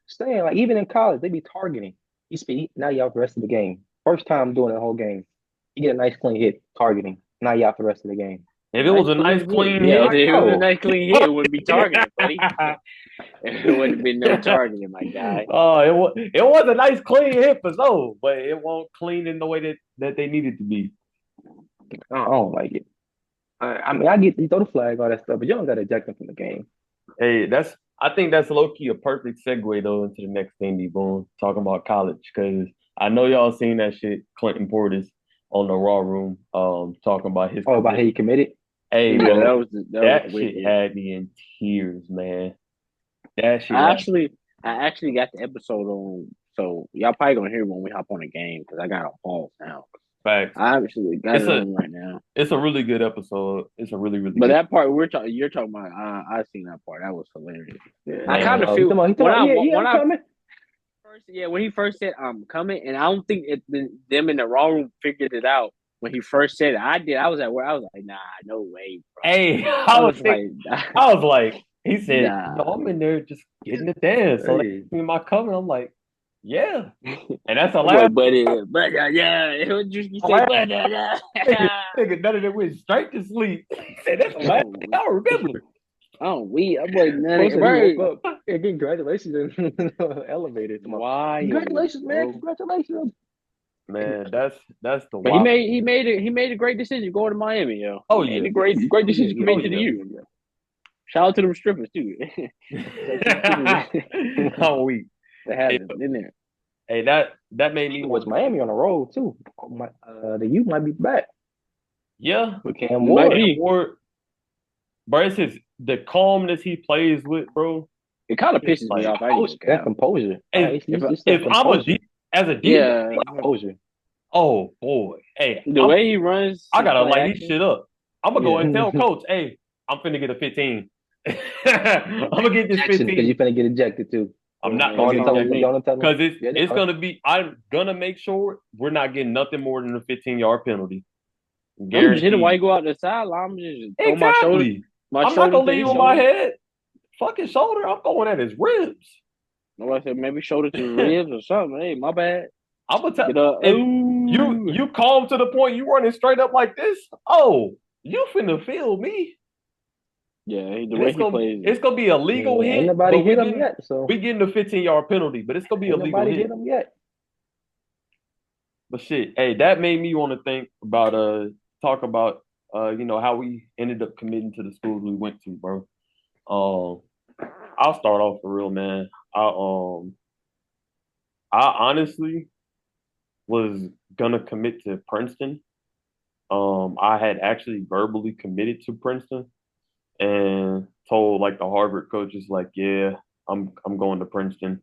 Saying like even in college, they be targeting. You speak now you out the rest of the game. First time doing the whole game. You get a nice clean hit, targeting. Now you out the rest of the game. If it was a nice clean yeah, hit, if it was a Oh, nice clean hit, it wouldn't be targeted, buddy. It wouldn't have been no targeting, my guy. oh, it was a nice clean hit for so, but it won't clean in the way that they need it to be. I don't like it. I mean, I get you throw the flag, all that stuff, but you don't got to eject them from the game. Hey, I think that's low key a perfect segue though into the next thing, D Boone, talking about college, because I know y'all seen that shit, Clinton Portis on the Raw Room, talking about his Oh, about how commitment. you committed? Hey, Yeah, bro, that that was shit wicked. had me in tears, man. That shit I had actually got the episode on. So y'all probably gonna hear when we hop on the game because I got a pause now. facts. I actually got It's it a on right now. it's a really good episode. It's a really, really But good. that part you're talking about, I seen that part. That was hilarious. Yeah. I kind of Man, He feel talking about, when I'm I coming. when he first said I'm coming, and I don't think them in the raw room figured it out when he first said it. I did. I was at where I was like, nah, no way, bro. hey, I was like, I was like, he said, nah. I'm in there just getting it dance. So Hey. they my coming. I'm like, yeah. And that's the last But yeah, it was just you Last- said, nigga, none of them went straight to sleep. He said, that's the last thing I remember. oh, we. I'm like, Most of right. you woke up. Hey, congratulations in the elevator. Why? Congratulations, man. Bro. Congratulations. Man, that's the But wild. he made a great decision going to Miami, yo. Oh, He made yeah. a great decision Yeah, coming to the U. Shout out to them strippers too. I'm weak. They had Hey, it in there. Hey, that made me It was Miami on the road too. The U might be back Yeah. with Cam Might Ward. be. Ward, bro, it's just the calmness he plays with, bro. It kind of pisses me Like, off. I ain't That even composure. Hey, It's if that I'm composure. as a defense, yeah, Composure. oh boy, hey, the way he runs, I gotta play light his action. shit up. I'm gonna go Yeah. and tell coach, hey, I'm finna get a 15. I'm gonna get this Because 15. you're finna get ejected too. I'm not Don't gonna tell get him. ejected Don't tell him. because Yeah, it's gonna be. I'm gonna make sure we're not getting nothing more than a 15-yard penalty. I'm just hitting Guaranteed. while you go out the sideline. I'm just throw my shoulder. Exactly. My I'm not shoulder gonna to leave his with my shoulder. head. Fuck his shoulder. I'm going at his ribs. No, I said maybe shoulder to the ribs or something. Hey, my bad. I'm gonna tell Get up. if Ooh. you calm to the point you running straight up like this. Oh, you finna feel me. Yeah, the And way he plays. it's gonna be a legal hit. Ain't nobody but hit him yet, so We getting a 15-yard penalty, but it's gonna be a ain't legal nobody hit. hit him yet. But shit, hey, that made me want to think about talk about how we ended up committing to the schools we went to, bro. Um, I'll start off for real, man. I honestly was gonna commit to Princeton. I had actually verbally committed to Princeton and told like the Harvard coaches, like, yeah, I'm going to Princeton.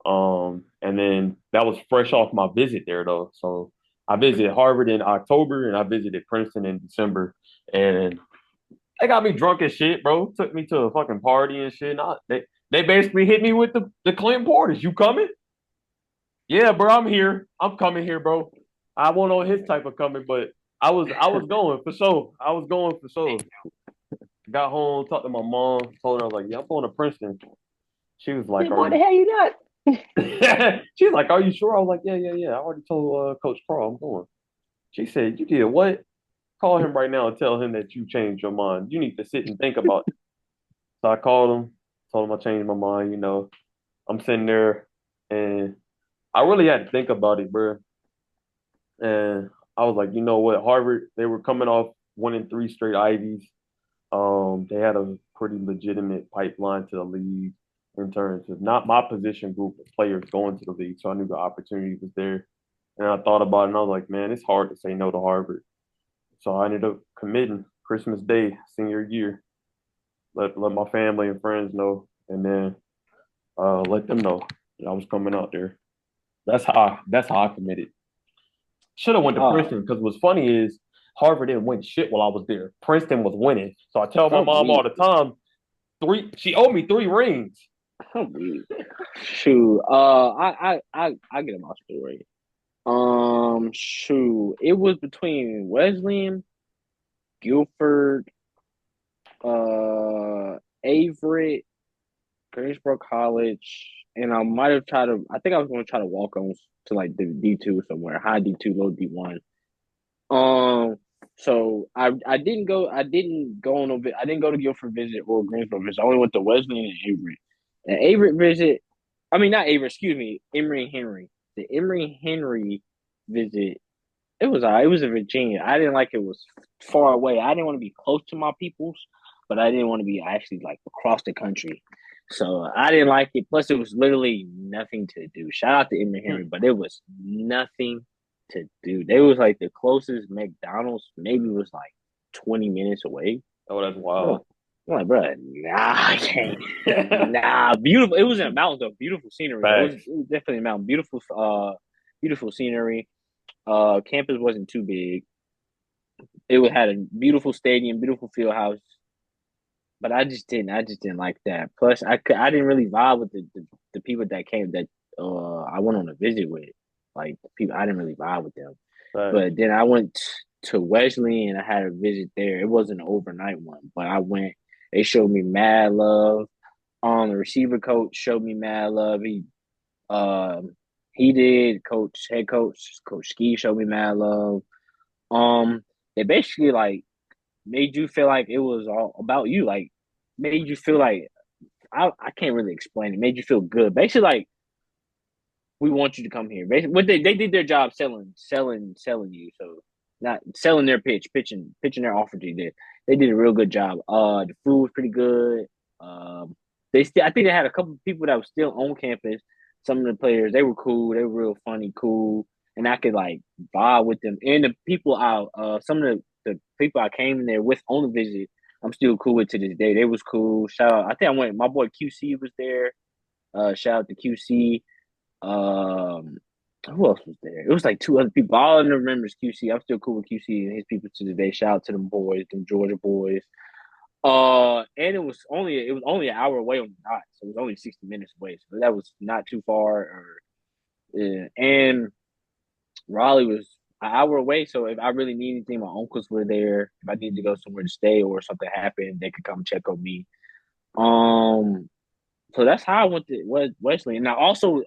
And then that was fresh off my visit there though. So I visited Harvard in October and I visited Princeton in December. And they got me drunk as shit, bro. Took me to a fucking party and shit. They basically hit me with the Clinton Porters. You coming? Yeah, bro, I'm here. I'm coming here, bro. I won't know his type of coming, but I was going for sure. I was going for sure. Got home, talked to my mom, told her I was like, yeah, I'm going to Princeton. She was like, Yeah, are boy, you the hell you not? She's like, are you sure? I was like, yeah, yeah, yeah. I already told Coach Carl I'm going. She said, you did what? Call him right now and tell him that you changed your mind. You need to sit and think about it. So I called him, told him I changed my mind. I'm sitting there and I really had to think about it, bro. And I was like, you know what? Harvard, they were coming off winning three straight Ivies. They had a pretty legitimate pipeline to the league in terms of not my position group of players going to the league. So I knew the opportunity was there. And I thought about it and I was like, man, it's hard to say no to Harvard. So I ended up committing Christmas Day, senior year. Let my family and friends know, and then let them know that I was coming out there. That's how I committed. Should have went to Oh, Princeton because what's funny is Harvard didn't win shit while I was there. Princeton was winning. So I tell my I'm mom all weak. the time, she owed me three rings. I'm weak. Shoot. I get my story. Shoot. It was between Wesleyan, Guilford, uh, Averett, Greensboro College, and I might have tried to. I think I was going to try to walk on to like the D2 somewhere, high D2, low D1. Um, so I didn't go. I didn't go on a I didn't go to Guilford visit or Greensboro visit. I only went to Wesleyan and Averett. And Averett visit. I mean, not Averett. Excuse me, Emory Henry. The Emory Henry visit. It was in Virginia. I didn't like it was far away. I didn't want to be close to my peoples, but I didn't want to be actually like across the country. So I didn't like it. Plus, it was literally nothing to do. Shout out to Emory Henry, but it was nothing to do. They was like the closest McDonald's maybe was like 20 minutes away. Oh, that's I'm wild. like, bro, nah, I can't. Nah, beautiful. It was in the mountains though. Beautiful scenery though. Facts. It was definitely a mountain. Beautiful scenery. Campus wasn't too big. It had a beautiful stadium, beautiful field house, but I just didn't like that. Plus, I didn't really vibe with the people that came that I went on a visit with. Like people, I didn't really vibe with them. Facts. But then I went to Wesley and I had a visit there. It wasn't an overnight one, but I went. They showed me mad love. The receiver coach showed me mad love. Um he did. Head Coach Ski showed me mad love. Um, they basically like made you feel like it was all about you. Like made you feel like I can't really explain it. Made you feel good. Basically, like we want you to come here. Basically, what they did their job selling you. So not selling their pitching their offer to you. They did a real good job. The food was pretty good. I think they had a couple of people that were still on campus. Some of the players they were cool. They were real funny, cool, and I could like vibe with them. And the people out, some of the people I came there with on the visit, I'm still cool with to this day. They was cool. Shout out! I think I went. My boy QC was there. Shout out to QC. Um, who else was there? It was like two other people. All I remember is QC. I'm still cool with QC and his people to this day. Shout out to them boys, them Georgia boys. And it was only an hour away on the dot, so it was only 60 minutes away. So that was not too far. And Raleigh was an hour away. So if I really need anything, my uncles were there. If I needed to go somewhere to stay or something happened, they could come check on me. Um, so that's how I went to Wesley, and I also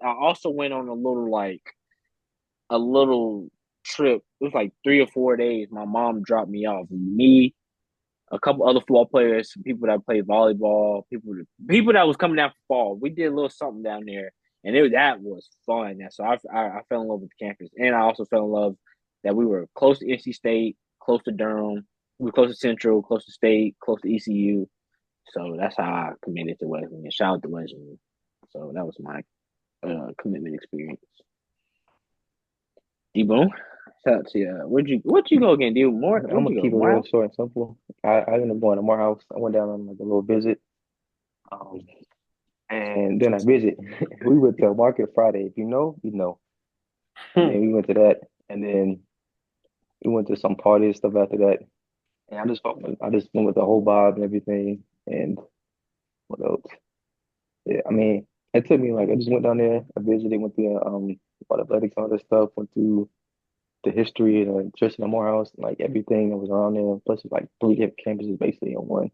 went on a little trip. It was like 3 or 4 days. My mom dropped me off. Me, a couple other football players, some people that played volleyball, people that was coming down for fall. We did a little something down there, and that was fun. So I fell in love with the campus, and I also fell in love that we were close to NC State, close to Durham. we're close to Central, close to State, close to ECU. So that's how I committed to Wesleyan. Shout out to Wesleyan. So that was my commitment experience. D-Boom, shout out to you. Where'd you go again, dude? More? I'm Where'd gonna you go? keep it real Morehouse? short and simple. I ended up going to Morehouse. I went down on like a little visit. Um, and then I visit. We went to Market Friday. If you know, you know. And then we went to that, and then we went to some party and stuff after that. And I just went with the whole vibe and everything. And what else? Yeah, I mean, it took me like I just went down there. I visited, went to about athletics and all that stuff. Went through the history and Tristan Morehouse, like everything that was around there. Plus, it's like three different campuses basically on one.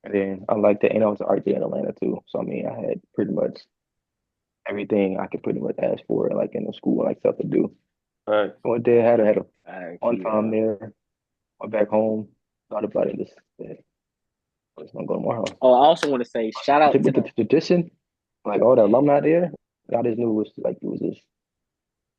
And then I liked it, and I was an art day in Atlanta too. So I mean, I had pretty much everything I could pretty much ask for, like in the school, like stuff to do. Right. I went there, had a fun time Yeah. there. Went back home, thought about it. Just I was gonna go to Morehouse. Oh, I also want to say shout out to With the the tradition, like all the alumni there, I just knew it was just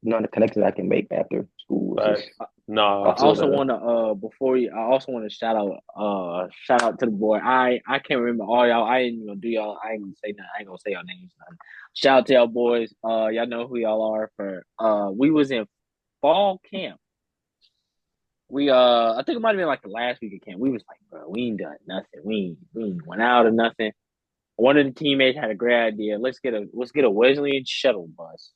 none of the connections I can make after school was Right. just Nah, I I feel also that. want to I also want to shout out to the boy. I can't remember all y'all. I ain't gonna do y'all. I ain't gonna say nothing. I ain't gonna say y'all names. Nothing. Shout out to y'all boys. Y'all know who y'all are. For we was in fall camp. I think it might have been like the last week of camp. We was like, bro, we ain't done nothing. We ain't went out or nothing. One of the teammates had a great idea. Let's get a Wesleyan shuttle bus,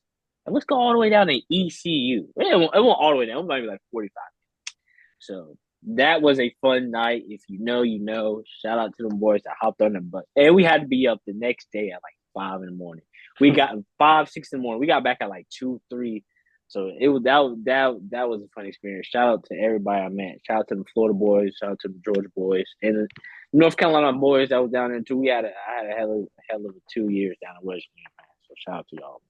and let's go all the way down to ECU. It won't all the way down. It might be like 45. So that was a fun night. If you know, you know. Shout out to them boys that hopped on the bus, and we had to be up the next day at like 5 in the morning. We got 5, 6 in the morning. We got back at like 2, 3. So it was that was a fun experience. Shout out to everybody I met. Shout out to the Florida boys. Shout out to the Georgia boys and the North Carolina boys that was down there too. I had a hell of a 2 years down in West Virginia, man. So shout out to y'all.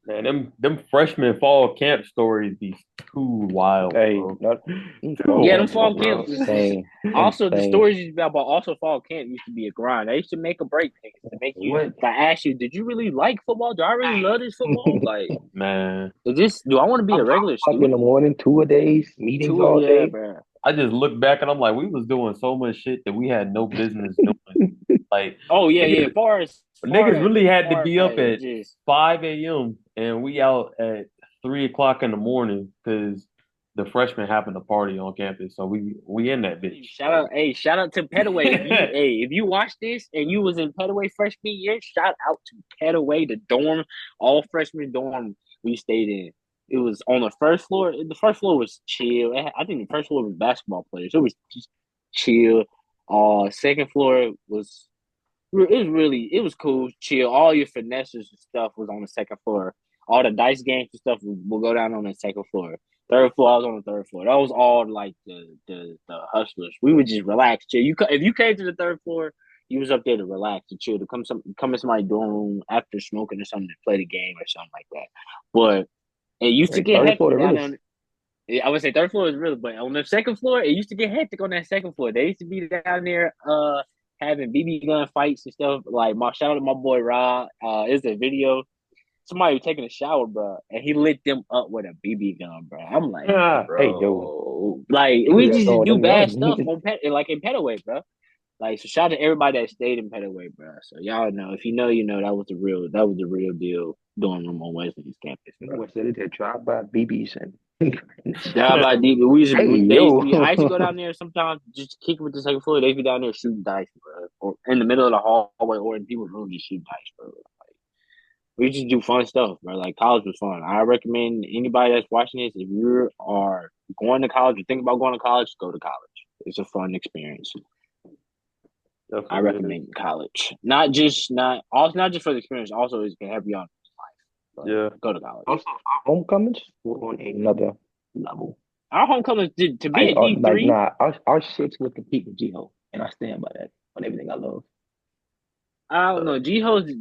Man, them freshman fall camp stories be too wild, hey, bro. not Too fall Yeah, them camps wild, fall are bro. camps. insane, Also, the insane. stories you about, but also fall camp used to be a grind. They used to make a break niggas to make you What? like ask you, did you really like football? Do I really love this football? Like, Man, do I want to be I'm a regular up in the student? morning, 2 a days, meetings all Yeah, day. bro. I just look back and I'm like, we was doing so much shit that we had no business doing. Like Oh yeah, yeah. niggas, Far niggas as really had to far be up as at just 5 a.m. and we out at 3 o'clock in the morning because the freshmen happened to party on campus. So we in that bitch. Like, shout out to Petaway. If you watch this and you was in Petaway freshman year, shout out to Petaway, the dorm, all freshman dorm we stayed in. It was on the first floor. The first floor was chill. I think the first floor was basketball players. It was just chill. Second floor was it was cool, chill. All your finesses and stuff was on the second floor. All the dice games and stuff will go down on the second floor. Third floor, I was on the third floor. That was all like the hustlers. We would just relax, chill. If you came to the third floor, you was up there to relax and chill, to come in somebody's dorm room after smoking or something to play the game or something like that. But it used to Right, get 34 hectic the down realest. there. I would say third floor is really, but on the second floor, it used to get hectic on that second floor. They used to be down there, having BB gun fights and stuff. Like my shout out to my boy Rob. It's a video. Somebody was taking a shower, bro, and he lit them up with a BB gun, bro. I'm like, Hey yo, bro, like you we got just throwing do them bad young. stuff on like in Petaway, bro. Like so, shout out to everybody that stayed in Petaway, bro. So y'all know, if you know, you know that was the real deal. Dorm room on Wesley's campus, bro. What said it? They drive by BBs and Yeah, about deep. hey They used to yo. be. I used to go down there sometimes, just kick it with the second floor. They'd be down there shooting dice, bro, or in the middle of the hallway, or in people's room, just shoot dice, bro. Like we just do fun stuff, bro. Like college was fun. I recommend anybody that's watching this, if you are going to college or think about going to college, go to college. It's a fun experience. I definitely is. recommend college, not just for the experience. Also, it can help you out in life. But Yeah. go to college. Also, our homecomings were on another level. Our homecoming to be a D3. Nah, our shits would compete with G-Ho, and I stand by that on everything I love. I don't know. G Ho's.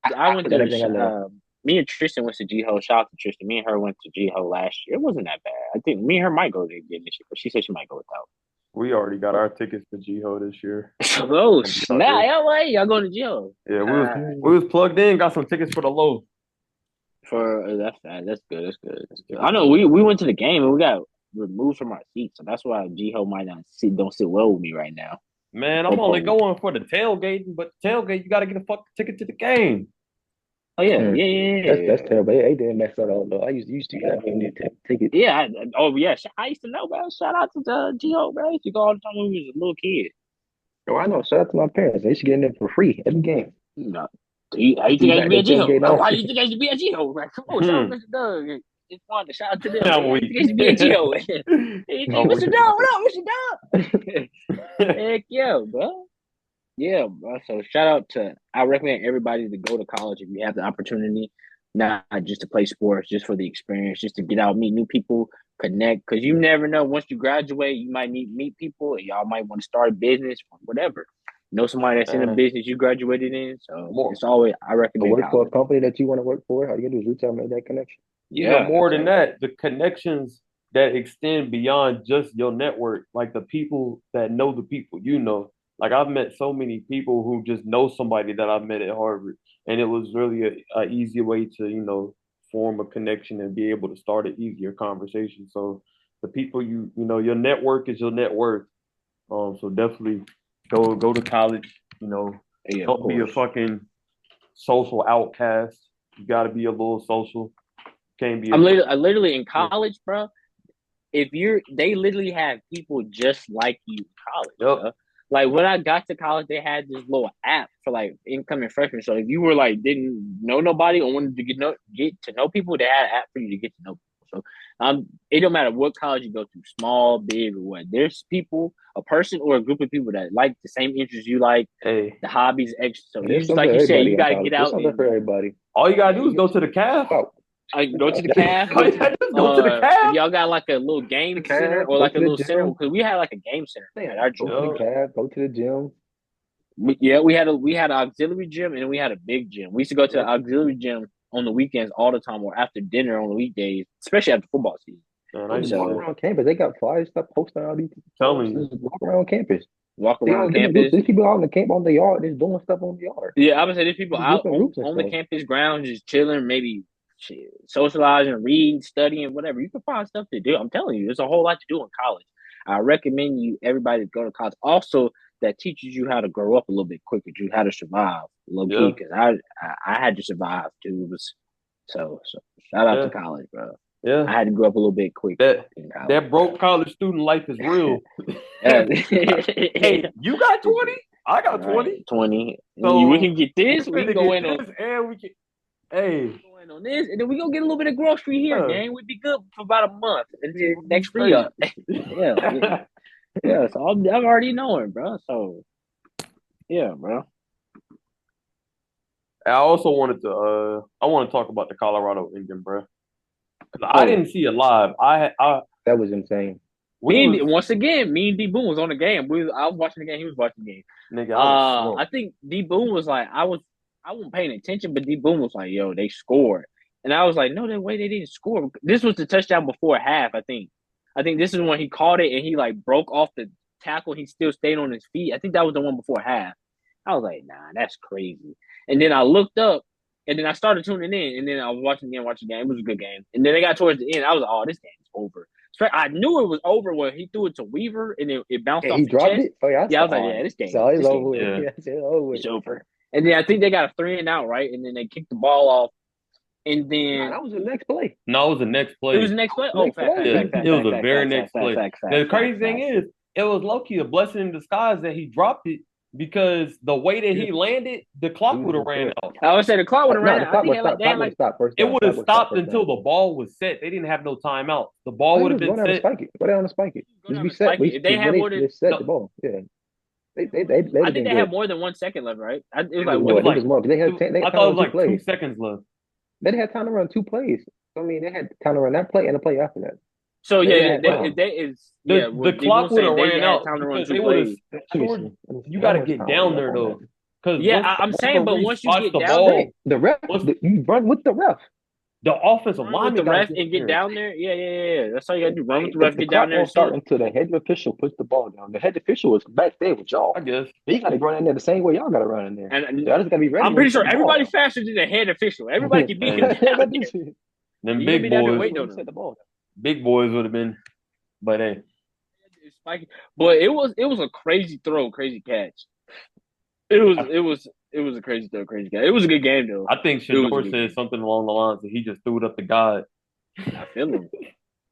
I I went forgot to. everything I love. Me and Tristan went to G Ho. Shout out to Tristan. Me and her went to G Ho last year. It wasn't that bad. I think me and her might go there again this year, but she said she might go without. We already got our tickets for G-Ho this year. Oh snap! LA, y'all going to G Ho? Yeah, we was plugged in, got some tickets for the low. For that's good. That's good. That's good. I know we went to the game and we got removed from our seat. So that's why G-Ho might not don't sit well with me right now. Man, I'm only going for the tailgating, but tailgate, you got to get a fucking ticket to the game. Oh yeah. That's terrible. They didn't mess that up though. I used to have tickets. Yeah. I used to know, man. Shout out to G-Ho, man. I used to go all the time when we was a little kid. Oh, I know. Shout out to my parents. They should get in there for free every game. No. How you think I used to be at G-Ho? Why you think I used to be at G-Ho? Right? Come on, shout out Mr. Doug. Just wanted to shout out to them. I'm I used to be at G-Ho. Mr. Doug, what up, Mr. Doug? Heck yeah, bro. Yeah, bro. So shout out to, I recommend everybody to go to college if you have the opportunity, not just to play sports, just for the experience, just to get out, meet new people, connect. Because you never know, once you graduate, you might meet people, and y'all might want to start a business or whatever. Know somebody that's in a business you graduated in. So it's always, I recommend work for a company that you want to work for. All you gotta do is reach out and make that connection. Yeah, more than that, the connections that extend beyond just your network, like the people that know the people you know. Like I've met so many people who just know somebody that I've met at Harvard, and it was really a easy way to, form a connection and be able to start an easier conversation. So the people your network is your net worth. So definitely go to college. Don't be a fucking social outcast. You got to be a little social. Can't be. I'm literally in college, bro. They literally have people just like you in college. Yep. Bro. Like when I got to college, they had this little app for like incoming freshmen. So if you were like didn't know nobody or wanted to get to know people, they had an app for you to get to know people. So it don't matter what college you go to, small, big, or what. There's people, a person or a group of people that like the same interests you like, the hobbies, extra. So just like you said, you gotta get out. There's something for everybody. All you gotta do is go to the CAF. Go to the CAF. Go to the CAF. Y'all got like a little game center or like a little center because we had like a game center at our gym. Go to the CAF. Go to the gym. We had an auxiliary gym and we had a big gym. We used to go to the auxiliary gym on the weekends all the time or after dinner on the weekdays, especially after football season. Man, I just walk around campus. They got flyers, stuff posting all these. Tell me, walk around campus. Walk around campus. There's people out in the camp on the yard, just doing stuff on the yard. Yeah, I would say there's people out on the campus grounds, just chilling, maybe socializing, reading, studying, whatever. You can find stuff to do. I'm telling you, there's a whole lot to do in college. I recommend everybody to go to college. Also, that teaches you how to grow up a little bit quicker, how to survive low key. Because I had to survive too. So shout out to college, bro. Yeah, I had to grow up a little bit quick. That broke college student life is real. Hey, you got 20? I got 20. 20. So we can get this. We can go in on this, and we can. Hey, going on this, and then we gonna get a little bit of grocery here, gang. We'd be good for about a month until next free up. yeah. So I'm already knowing, bro. So yeah, bro. I also wanted to talk about the Colorado Indian, bro. I didn't see it live. That was insane. Once again, me and D Boone was on the game. I was watching the game. He was watching the game. Nigga, I think D Boone was like, I wasn't paying attention, but D Boone was like, "Yo, they scored," and I was like, "No, that way they didn't score." This was the touchdown before half. I think this is when he caught it and he like broke off the tackle. He still stayed on his feet. I think that was the one before half. I was like, "Nah, that's crazy." And then I looked up. And then I started tuning in, and then I was watching the game. It was a good game. And then they got towards the end. I was like, "Oh, this game's over." So I knew it was over when he threw it to Weaver, and it bounced off. He dropped it. Oh yeah, I was like, "Yeah, this game. So it's over. It's over." And then I think they got a 3 and out, right? And then they kicked the ball off. And then that was the next play. No, it was the next play. It was the next play. Oh, fact. It was the very next play. The crazy thing is, it was low-key a blessing in disguise that he dropped it. Because the way that he landed, the clock would have ran out. I would say the clock would have ran out. It would have stopped until the ball was set. They didn't have no timeout. The ball would have been set. Go down and spike it. Just be set. They had more than set the ball. Yeah. I think they had more than 1 second left, right? It was like more. I thought it was like 2 seconds left. They had time to run 2 plays. I mean, they had time to run that play and a play after that. So the clock would have ran out because it was. You got to get down there though. I'm saying, but once you get down there, you run with the ref. The offensive line with the ref and get down there. Yeah. That's all you got to do. Run with the ref, get down there. Start until the head official puts the ball down. The head official is back there with y'all. I guess he got to run in there the same way y'all got to run in there. And y'all just got to be ready. I'm pretty sure everybody's faster than the head official. Everybody can be. Them big boys. Big boys would have been But hey, Spiky, but it was a crazy throw, crazy catch. It was I, it was it was a crazy throw, crazy catch. It was a good game though. I think It was a Shador good said game. something along the lines that he just threw it up to God. I feel him.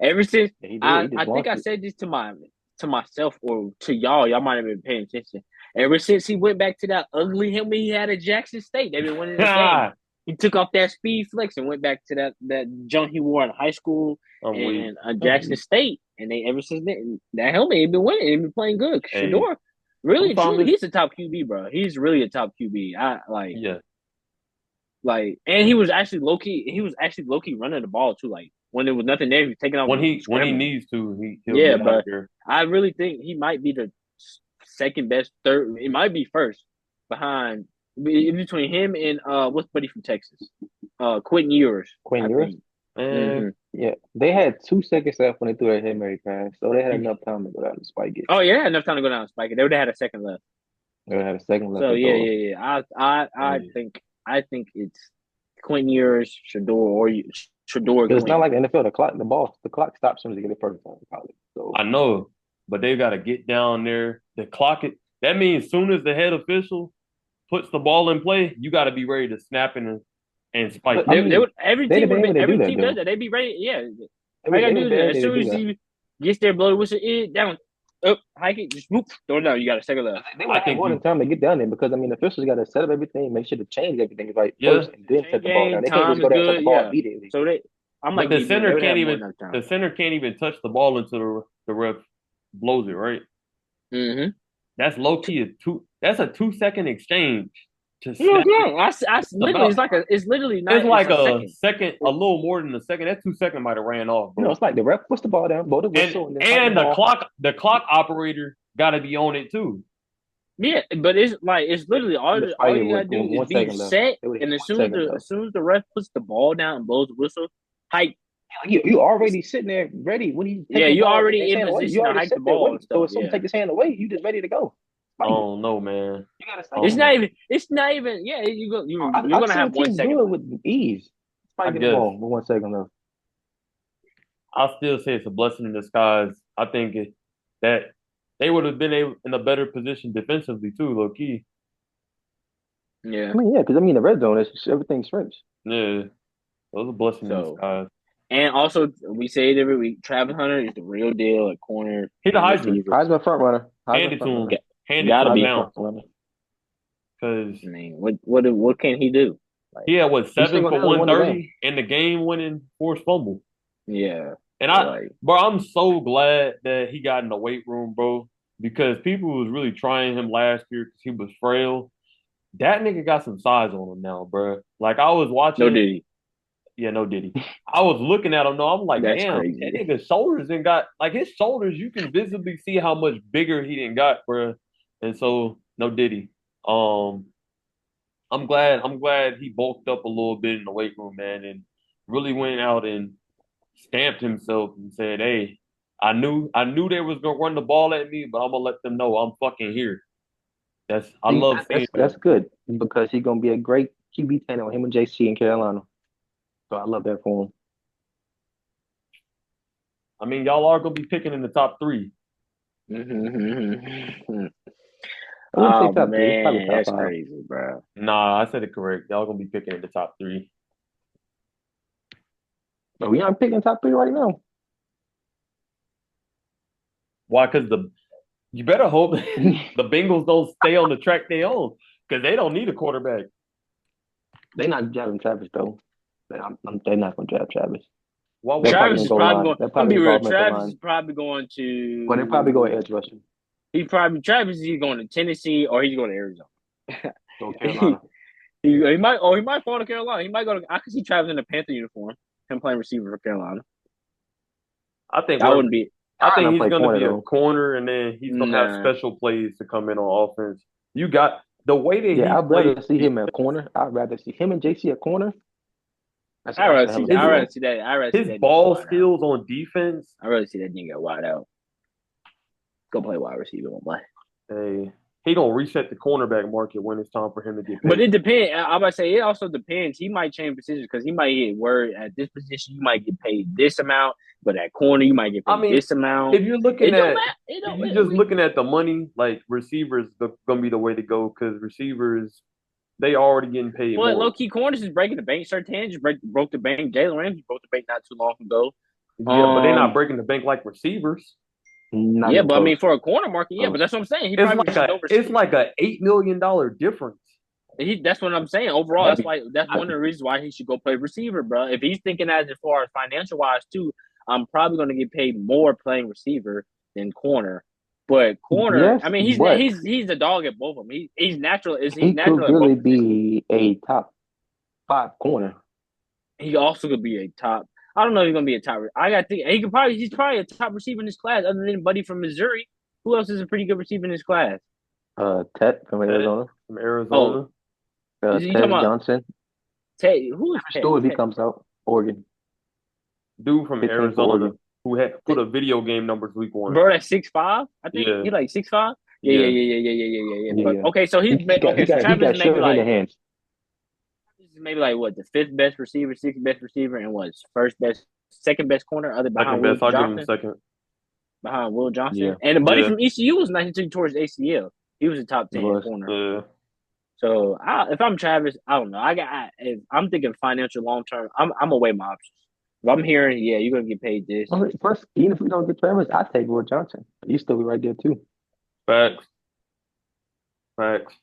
Ever since Yeah, he did. I He just I think launched I it. said this to myself or to y'all. Y'all might have been paying attention. Ever since he went back to that ugly helmet he had at Jackson State, they've been winning the game. I'm He took off that speed flex and went back to that junk he wore in high school weak. and Jackson State. And they ever since then that helmet he been winning. He been playing good. Hey, Shador, really and truly, sometimes he's a top QB, bro. He's really a top QB. I like. yeah. And he was actually low key. He was actually low key running the ball too. Like when there was nothing there, he was taking off When he scrambling. needs to, he'll Yeah, get out but there. I really think he might be the second best, third. It might be first behind between him and what's buddy from Texas, Quentin Ewers, Quinn I Ewers. think. Man, hmm Yeah, they had 2 seconds left when they threw that Hail Mary pass, so they had you, enough time to go down and spike it. Oh yeah, enough time to go down and spike it. They would have had a second left. They had a second left So to yeah, throw. yeah, yeah. hey, I think it's Quentin Ewers, Shador, Because it's not Quentin. like the NFL. The clock stops as soon as they get it first time in college. So I know, but they got to get down there. The clock it. That means soon as the head official puts the ball in play, you got to be ready to snap and spike but I it. They mean, would every they'd team have would been have able been to do every that team does though. that. They'd be ready. Yeah, They'd all you gotta they'd do have is been that. As able to soon do as that. he gets there, blow the whistle, down, up, hike it, just whoop, throw it down. You got a second left. They would I have had think more than you, time to get down there because I mean, the officials got to set up everything, make sure the change everything is right yeah, first, and then Chain set the ball down. game, They can't just time go is down and set the good. ball Yeah. immediately. So I'm but like BB. They would have more enough time. the center can't even touch the ball until the ref blows it. Right? Mm-hmm. That's low key a two. That's a 2 second exchange to Yeah, snap yeah. the Literally, ball. it's literally It's not. It's like a a second. second, a little more than a second. That 2 second might have ran off, No, bro. it's like the ref puts the ball down, blow the And whistle, and then hike the and ball. the clock operator got to be on it too. Yeah, but it's They literally would have all spied it you with gotta do is one be second left. set, They would have and had 1 second left. as soon as the ref puts the ball down and blows the whistle, hike. Like you already sitting there ready when he Yeah, taking the you ball already his in hand away. You position to already hike the sit there ball and waiting. So stuff. as soon as he Yeah. take his hand away, you just ready to go. I Spike it. don't know, man. You gotta I spike It's it. don't not know. even. It's not even. Yeah, you're I've gonna seen have one teams second do it left. with ease. I Spiking the guess ball with 1 second left. I still say it's a blessing in disguise. I think that they would have been in a better position defensively too, low key. Yeah. I mean, yeah, because I mean the red zone is everything shrinks. Yeah, it was a blessing in So disguise. and also we say it every week. Travis Hunter is the real deal at corner He the and Heisman. receiver. Heisman front runner. Hand Heisman it to front runner. him. Hand it to Gotta him be. Heisman front now, runner. because I mean, what can he do? Like, he had what He's still 7 for gonna win the game. 130 and the game winning forced fumble. yeah. And So like, bro, I'm so glad that he got in the weight room, bro, because people was really trying him last year because he was frail. That nigga got some size on him now, bro. Like I was no watching, diddy. yeah, no diddy. I was looking at him though. I'm like, That's damn, that crazy. nigga's shoulders didn't got like his shoulders. You can visibly see how much bigger he didn't got, bro. And so no diddy. Um, I'm glad he bulked up a little bit in the weight room, man, and really went out and stamped himself and said, "Hey, I knew they was gonna run the ball at me, but I'm gonna let them know I'm fucking here." I See, love seeing that's that. good because he's gonna be a great QB tandem with him and JC in Carolina. So I love that for him. I mean, y'all are gonna be picking in the top three. I I wouldn't say Oh top three, probably man, top that's five. crazy, bro. Nah, I said it correct. Y'all gonna be picking in the top three. But we aren't picking top three right now. Why? Because you better hope the Bengals don't stay on the track they own because they don't need a quarterback. They're not drafting Travis though. They're not gonna draft Travis. Why They're would probably Travis gonna is go probably line. going. They're I'm gonna probably be gonna go real. offensive Travis is line. probably going But they're probably going to. edge rushing. Travis is either going to Tennessee or he's going to Arizona. Go he, Carolina. he might fall to Carolina. He might go to. I could see Travis in a Panther uniform. Him playing receiver for Carolina. I think That where wouldn't be. I think Carolina he's play gonna corner be a though. corner, and then he's gonna have Nah. special plays to come in on offense. You got the way that he Yeah, I'd plays. rather see him at corner. I'd rather see him and JC at corner. That's I rather a hell see. of a His I rather duo. see that. I rather see his that nigga ball wide out. skills on defense. I rather see that nigga wide out. Go play wide receiver, my boy. Hey, he gonna reset the cornerback market when it's time for him to get But paid. it depends. I'm about to say it also depends. He might change positions because he might get word at this position you might get paid this amount, but at corner you might get I paid mean, this amount. if you're It looking don't at matter. It if don't. you're just looking at the money, like receivers gonna be the way to go because receivers they already getting paid But low more. key corners is breaking the bank. Surtain just broke the bank. Jalen Ramsey broke the bank not too long ago. Yeah, but they're not Um, breaking the bank like receivers. Not yeah, even but I mean close. for a corner market, yeah, but Close. that's what I'm saying. He probably should go It's receiver. like a $8 million difference. That's what I'm saying. Overall, Heavy. that's one of the reasons why he should go play receiver, bro. If he's thinking as far as financial wise too, I'm probably going to get paid more playing receiver than corner. But corner, I Yes, mean, but he's a dog at both of them. He's natural. He's he could natural at both really positions. be a top 5 corner. He also could be a top. I don't know if he's gonna be a top. I got to think he's probably a top receiver in his class, other than Buddy from Missouri. Who else is a pretty good receiver in his class? Ted from Ted Arizona. from Oh, Arizona. is he talking Tez about Johnson. Ted? Who is Ted? Still, if he comes out, Oregon. Dude from Big thing for Arizona Oregon. who had put up video game numbers week one. Bro, that's 6'5". I think Yeah, he like 6'5". Yeah, yeah, yeah. yeah, yeah, yeah, yeah, yeah, yeah. Yeah, But yeah. okay, so He Travis is got maybe sure hand in like hands. what the fifth best receiver, sixth best receiver, and what's first best, second best corner, other Second behind Will best. I'll give him Johnson, second. behind Will Yeah, Johnson, and the buddy Yeah, from ECU was 92 towards ACL. He was a top he 10 was. corner. yeah. So if I'm Travis, I don't know. If I'm thinking financial long term, I'm gonna weigh my options. If I'm hearing, yeah, you're gonna get paid this. Well, first, even if we don't get Travis, I take Will Johnson. He still be right there too. Facts, facts.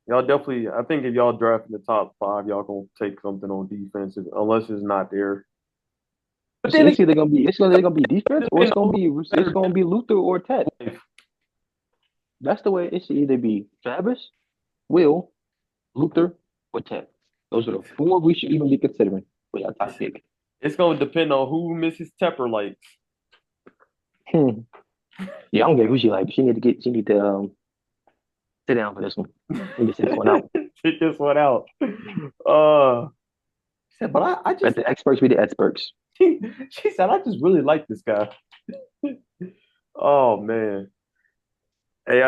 Y'all definitely. I think if y'all draft in the top five, y'all gonna take something on defense, unless it's not there. But then It's either gonna be defense or depends on it's better gonna be Luther or Ted. life. That's the way it should either be Travis, Will, Luther, or Ted. Those are the 4 we should even be considering for your top pick. It's gonna depend on who Mrs. Tepper likes. Hmm. Yeah, I don't get who she like. She need to sit down for this one. Need to sit this one out. Check this one out. She said, but I Let just the experts be the experts. she said I just really like this guy. Oh man. Hey,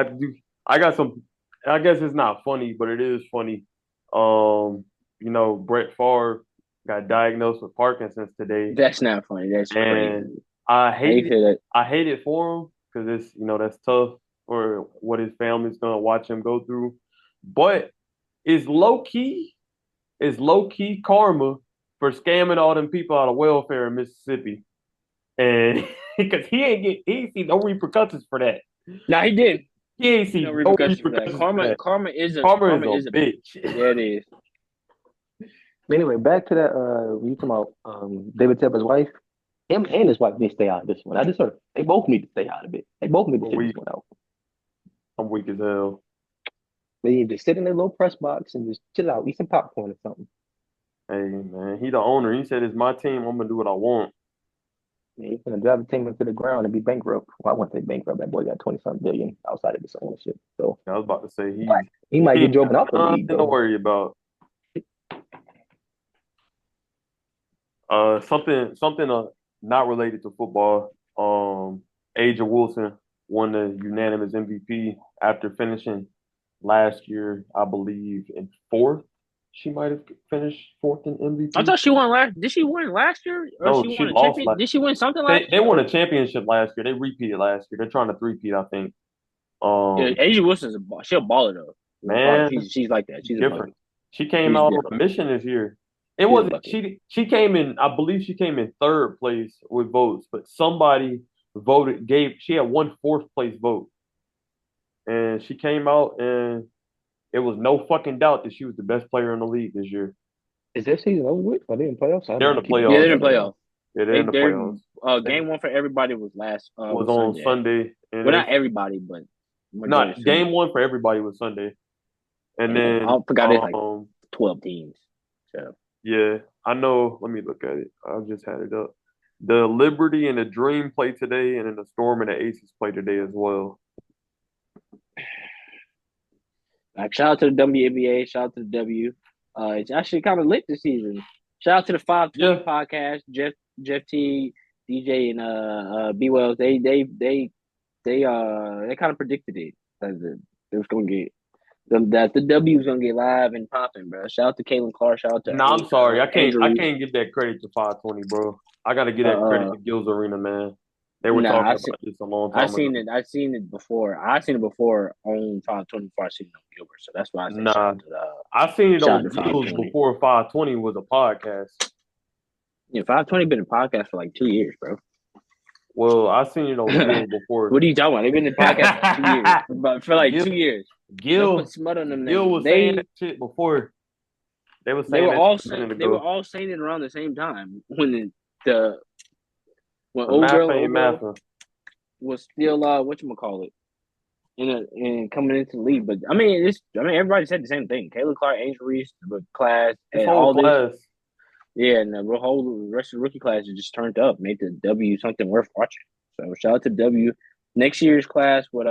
I got some I guess it's not funny, but it is funny. Brett Favre got diagnosed with Parkinson's today. That's not funny. That's crazy. And I How you hate it. feel that? I hate it for him because that's tough for what his family's gonna watch him go through. But it's low key karma for scamming all them people out of welfare in Mississippi. And because he ain't see no repercussions for that. No, he did. He ain't see No no repercussions for that. repercussions for that. Karma is Karma is a bitch. Yeah, it is. Anyway, back to that. You talking about David Tepper's wife? Him and his wife need to stay out of this one. I just heard they both need to stay out of it. They both need to sit this one out. I'm weak as hell. They need to sit in their little press box and just chill out, eat some popcorn or something. Hey man, he the owner. He said it's my team. I'm gonna do what I want. Yeah, he's gonna drive the team into the ground and be bankrupt. Well, I won't say bankrupt. That boy got 20-something billion outside of his ownership. So I was about to say he might he get ain't driven got out the league nothing to though. worry about. Something not related to football. Aja Wilson won the unanimous MVP after finishing last year, I believe, in fourth. She might have finished fourth in MVP. I thought she won last. Did she win last year, or No, she she won a lost champion? last. Did she win something They last they year? won a championship last year. They repeated last year. They're trying to three-peat, I think. Yeah, Asia Wilson's she a baller though. Man, She's like that. She's a different. bucket. She came She's out on different. a mission this year. It She's a wasn't bucket. she came in, I believe she came in third place with votes, but somebody she had one fourth place vote. And she came out and it was no fucking doubt that she was the best player in the league this year. Is their season over with? Are they in playoffs? They're in the Yeah, playoffs. they're in playoffs. Yeah, they're in the playoffs. Game one for everybody was Was on Sunday. And well, not everybody, but not game one for everybody was Sunday. And then I forgot it's like 12 teams. So yeah, I know. Let me look at it. I just had it up. The Liberty and the Dream play today, and then the Storm and the Aces play today as well. like shout out to the WNBA, shout out to the W. It's actually kind of lit this season. Shout out to the 520 podcast, Jeff T, DJ, and B Wells. They kind of predicted it. said that it was gonna get the W was gonna get live and popping, bro. Shout out to Caitlin Clark. Shout out to Nah, I'm sorry. Angel I Reese. can't give that credit to 520, bro. I gotta give Uh, that credit uh, to Gills Arena, man. They were nah, talking about this a long I time ago. seen it. I seen it before. I seen it before on 520 before I seen it on Gilbert. So that's why I say Nah, I seen it shout out on to Gills 520. before 520 was a podcast. Yeah, 520 been a podcast for like 2 years, bro. Well, I seen it on Gills before. What are you talking about? They've been in the podcast for 2 years, but for like Gil, 2 years. Don't put Gil, smut on them Gil niggas. was saying that shit before. They were saying that shit a minute They were ago. all saying it around the same time when the when The old math girl ain't mathing. was still whatchamacallit in coming into the league. But I mean everybody said the same thing. Kayla Clark, Angel Reese, the class, This and whole all this. class. Yeah, and the whole rest of the rookie class just turned up, made the W something worth watching. So shout out to W. Next year's class with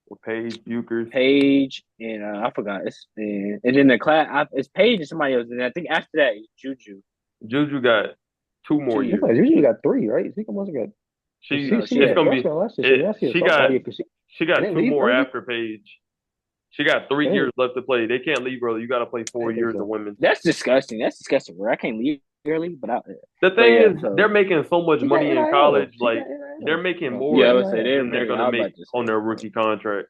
With Paige Bukers. Paige and I forgot and then the class it's Paige and somebody else, and I think after that it's Juju. Juju got 2 more years. Usually got 3, right? She must have got. It's gonna be. She got didn't 2 leave more early? after Paige. She got 3 years left to play. They can't leave early. You got to play 4 years so. of women. That's disgusting. Where I can't leave early, but The thing is, they're making so much money in college. Like they're making more Yeah, I would than say they're gonna make on their rookie contract.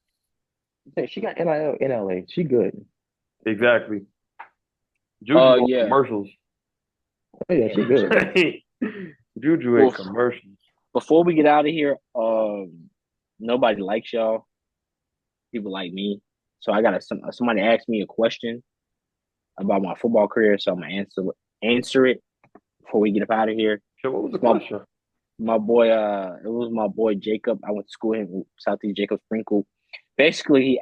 She got NIL in LA. She good. Exactly. Juju on yeah. commercials. Oh, yeah, she good. Juju ain't commercials. Before we get out of here, nobody likes y'all. People like me. So I got somebody asked me a question about my football career, so I'm gonna answer it before we get up out of here. So what was the question? My boy, it was my boy Jacob. I went to school in Southeast Jacob Sprinkle. Basically, he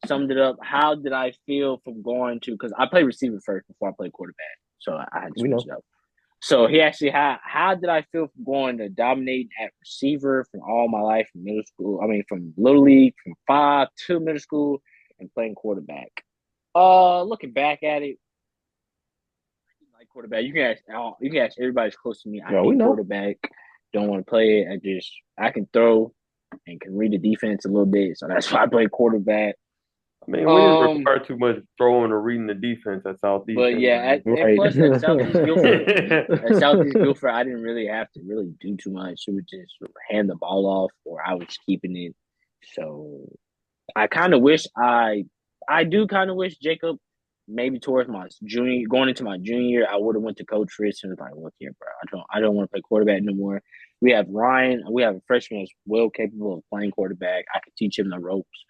summed it up. How did I feel from going to? Because I played receiver first before I played quarterback, so I had to switch it up. So he actually how did I feel from going to dominate at receiver from all my life from middle school? I mean, from little league, from 5 to middle school, and playing quarterback. Looking back at it, I didn't like quarterback. You can ask everybody's close to me. I hate quarterback. Don't want to play it. I can throw and can read the defense a little bit, so that's why I play quarterback. I mean, we didn't require too much throwing or reading the defense at Southeast. But yeah, and plus at Southeast Guilford, I didn't really have to really do too much. It would just hand the ball off, or I was keeping it. So I kind of wish I do kind of wish Jacob maybe towards my going into my junior year, I would have went to Coach Fritz and was like, look here, bro, I don't want to play quarterback no more. We have Ryan. We have a freshman that's well capable of playing quarterback. I could teach him the ropes,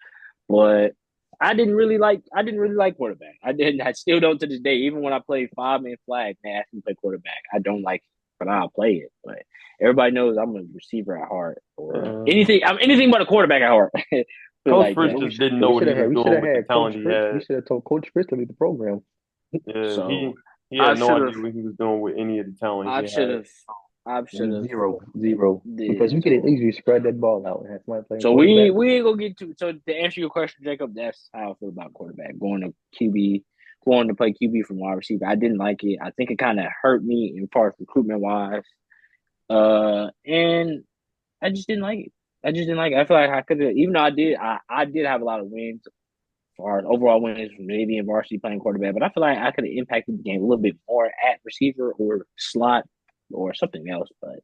but I didn't really like quarterback. I still don't to this day. Even when I play 5-man flag, they ask me to play quarterback. I don't like it, but I'll play it. But everybody knows I'm a receiver at heart, or anything. I'm anything but a quarterback at heart. Coach Fritz just didn't know what he was doing with the talent he had. We should have told Coach Fritz to lead the program. Yeah, so he had no idea what he was doing with any of the talent. I should have. Zero. Because you could at least spread that ball out and have somebody playing. So we ain't gonna get to. So to answer your question, Jacob, that's how I feel about quarterback. Going to play QB from wide receiver. I didn't like it. I think it kind of hurt me in part recruitment wise. And I just didn't like it. I feel like I could have, even though I did have a lot of wins for overall wins from maybe in varsity playing quarterback, but I feel like I could have impacted the game a little bit more at receiver or slot or something else. But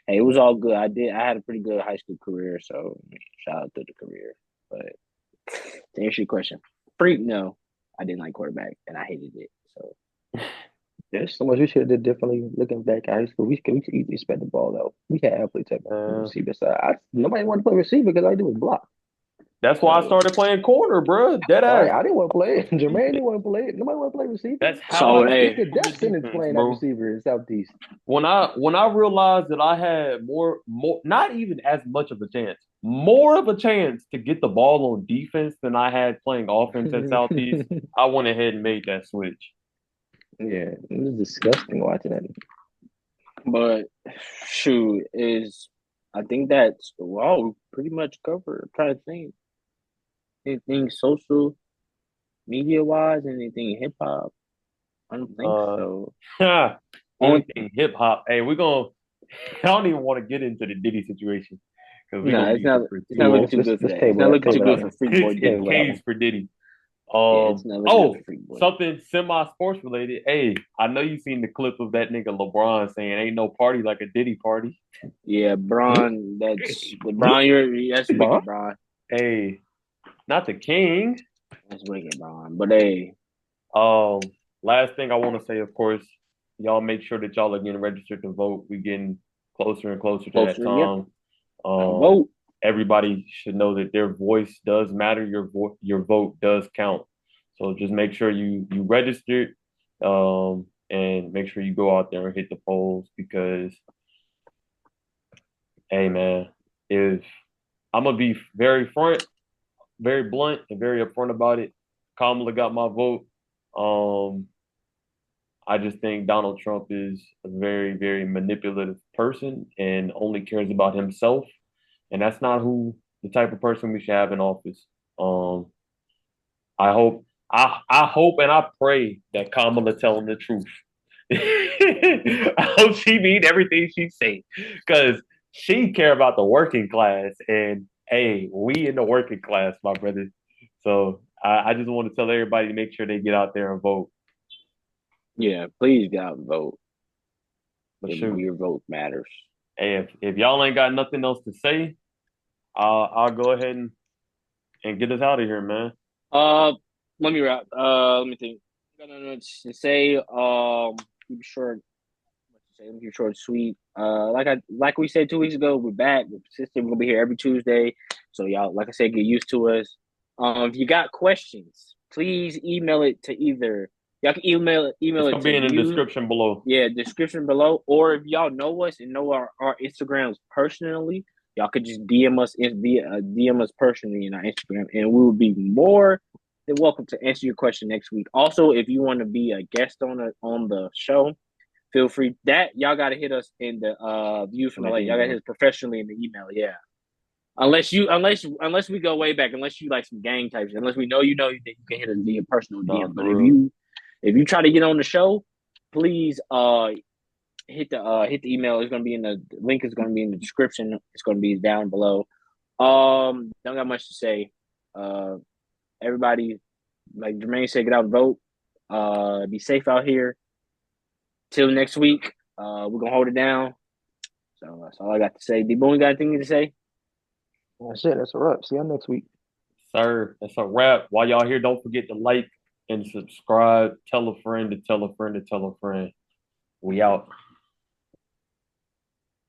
hey, it was all good. I had a pretty good high school career, so shout out to the career. But to answer your question, no, I didn't like quarterback and I hated it. So there's so much we should have did differently. Looking back at high school, we could easily spread the ball out. We had athletes at receiver side. Nobody wanted to play receiver because all I do was block. That's why I started playing corner, bro. Dead ass. I didn't want to play it. Jermaine didn't want to play it. Nobody want to play receiver. That's how I the death sentence playing that receiver in Southeast. When I realized that I had more, not even as much of a chance, more of a chance to get the ball on defense than I had playing offense at Southeast, I went ahead and made that switch. Yeah, it was disgusting watching that. But shoot, I think that's pretty much covered. I'm trying to think. Anything social media wise, anything hip hop? I don't think so. Anything hip hop. Hey, I don't even want to get into the Diddy situation because we're No, gonna it's need the not. free It's not Yeah, looking food. too good for let's that. It's not table that. looking too Table that good for one. Freak Boy It's Diddy. Table that Kings one. for Diddy. Yeah, it's not looking good for Oh, Freak Boy. something semi-sports related. Hey, I know you seen the clip of that nigga LeBron saying ain't no party like a Diddy party. Yeah, Hmm? Bron. That's Bron. That's Bron? wicked, Bron. Hey, not the king. That's wicked, Bron. But hey, Um, last thing I want to say, of course, y'all make sure that y'all are getting registered to vote. We getting closer and closer to that closer. Yep. time. Um, Vote. everybody should know that their voice does matter. Your vote does count. So just make sure you registered, and make sure you go out there and hit the polls because, hey man, if I'm gonna be very blunt, and very upfront about it, Kamala got my vote. Um, I just think Donald Trump is a very manipulative person and only cares about himself. And that's not who the type of person we should have in office. Um, I hope I hope and I pray that Kamala telling the truth. I hope she mean everything she say. Cause she care about the working class. And hey, we in the working class, my brother. So I just want to tell everybody to make sure they get out there and vote. Yeah, please get out and vote. But shoot. Your vote matters. Hey, if y'all ain't got nothing else to say, I'll go ahead and get us out of here, man. Uh, let me wrap. Let me think. Got nothing much to say. Keep it short. What to say? Keep it short, and sweet. Like we said 2 weeks ago, we're back. We're persistent. We're gonna be here every Tuesday. So y'all, like I said, get used to us. If you got questions, please email it to either y'all can email It's it gonna to be in the view. description below. Yeah, description below. Or if y'all know us and know our Instagrams personally, y'all could just DM us personally in our Instagram, and we will be more than welcome to answer your question next week. Also, if you want to be a guest on the show, feel free. That y'all got to hit us in the views from In the LA. Y'all got to hit email. us professionally in the email. Yeah. Unless we go way back, unless you like some gang types, unless we know that you can hit us via personal Nah, DM. But for real. if you try to get on the show, please hit the email. It's gonna be in the link is gonna be in the description. It's gonna be down below. Don't got much to say. Uh, everybody, like Jermaine said, get out and vote. Be safe out here. Till next week. We're gonna hold it down. So that's all I got to say. D-Boone, got anything to say? That's it. That's a wrap. See y'all next week. Sir, that's a wrap. While y'all here, don't forget to like and subscribe. Tell a friend to tell a friend to tell a friend. We out.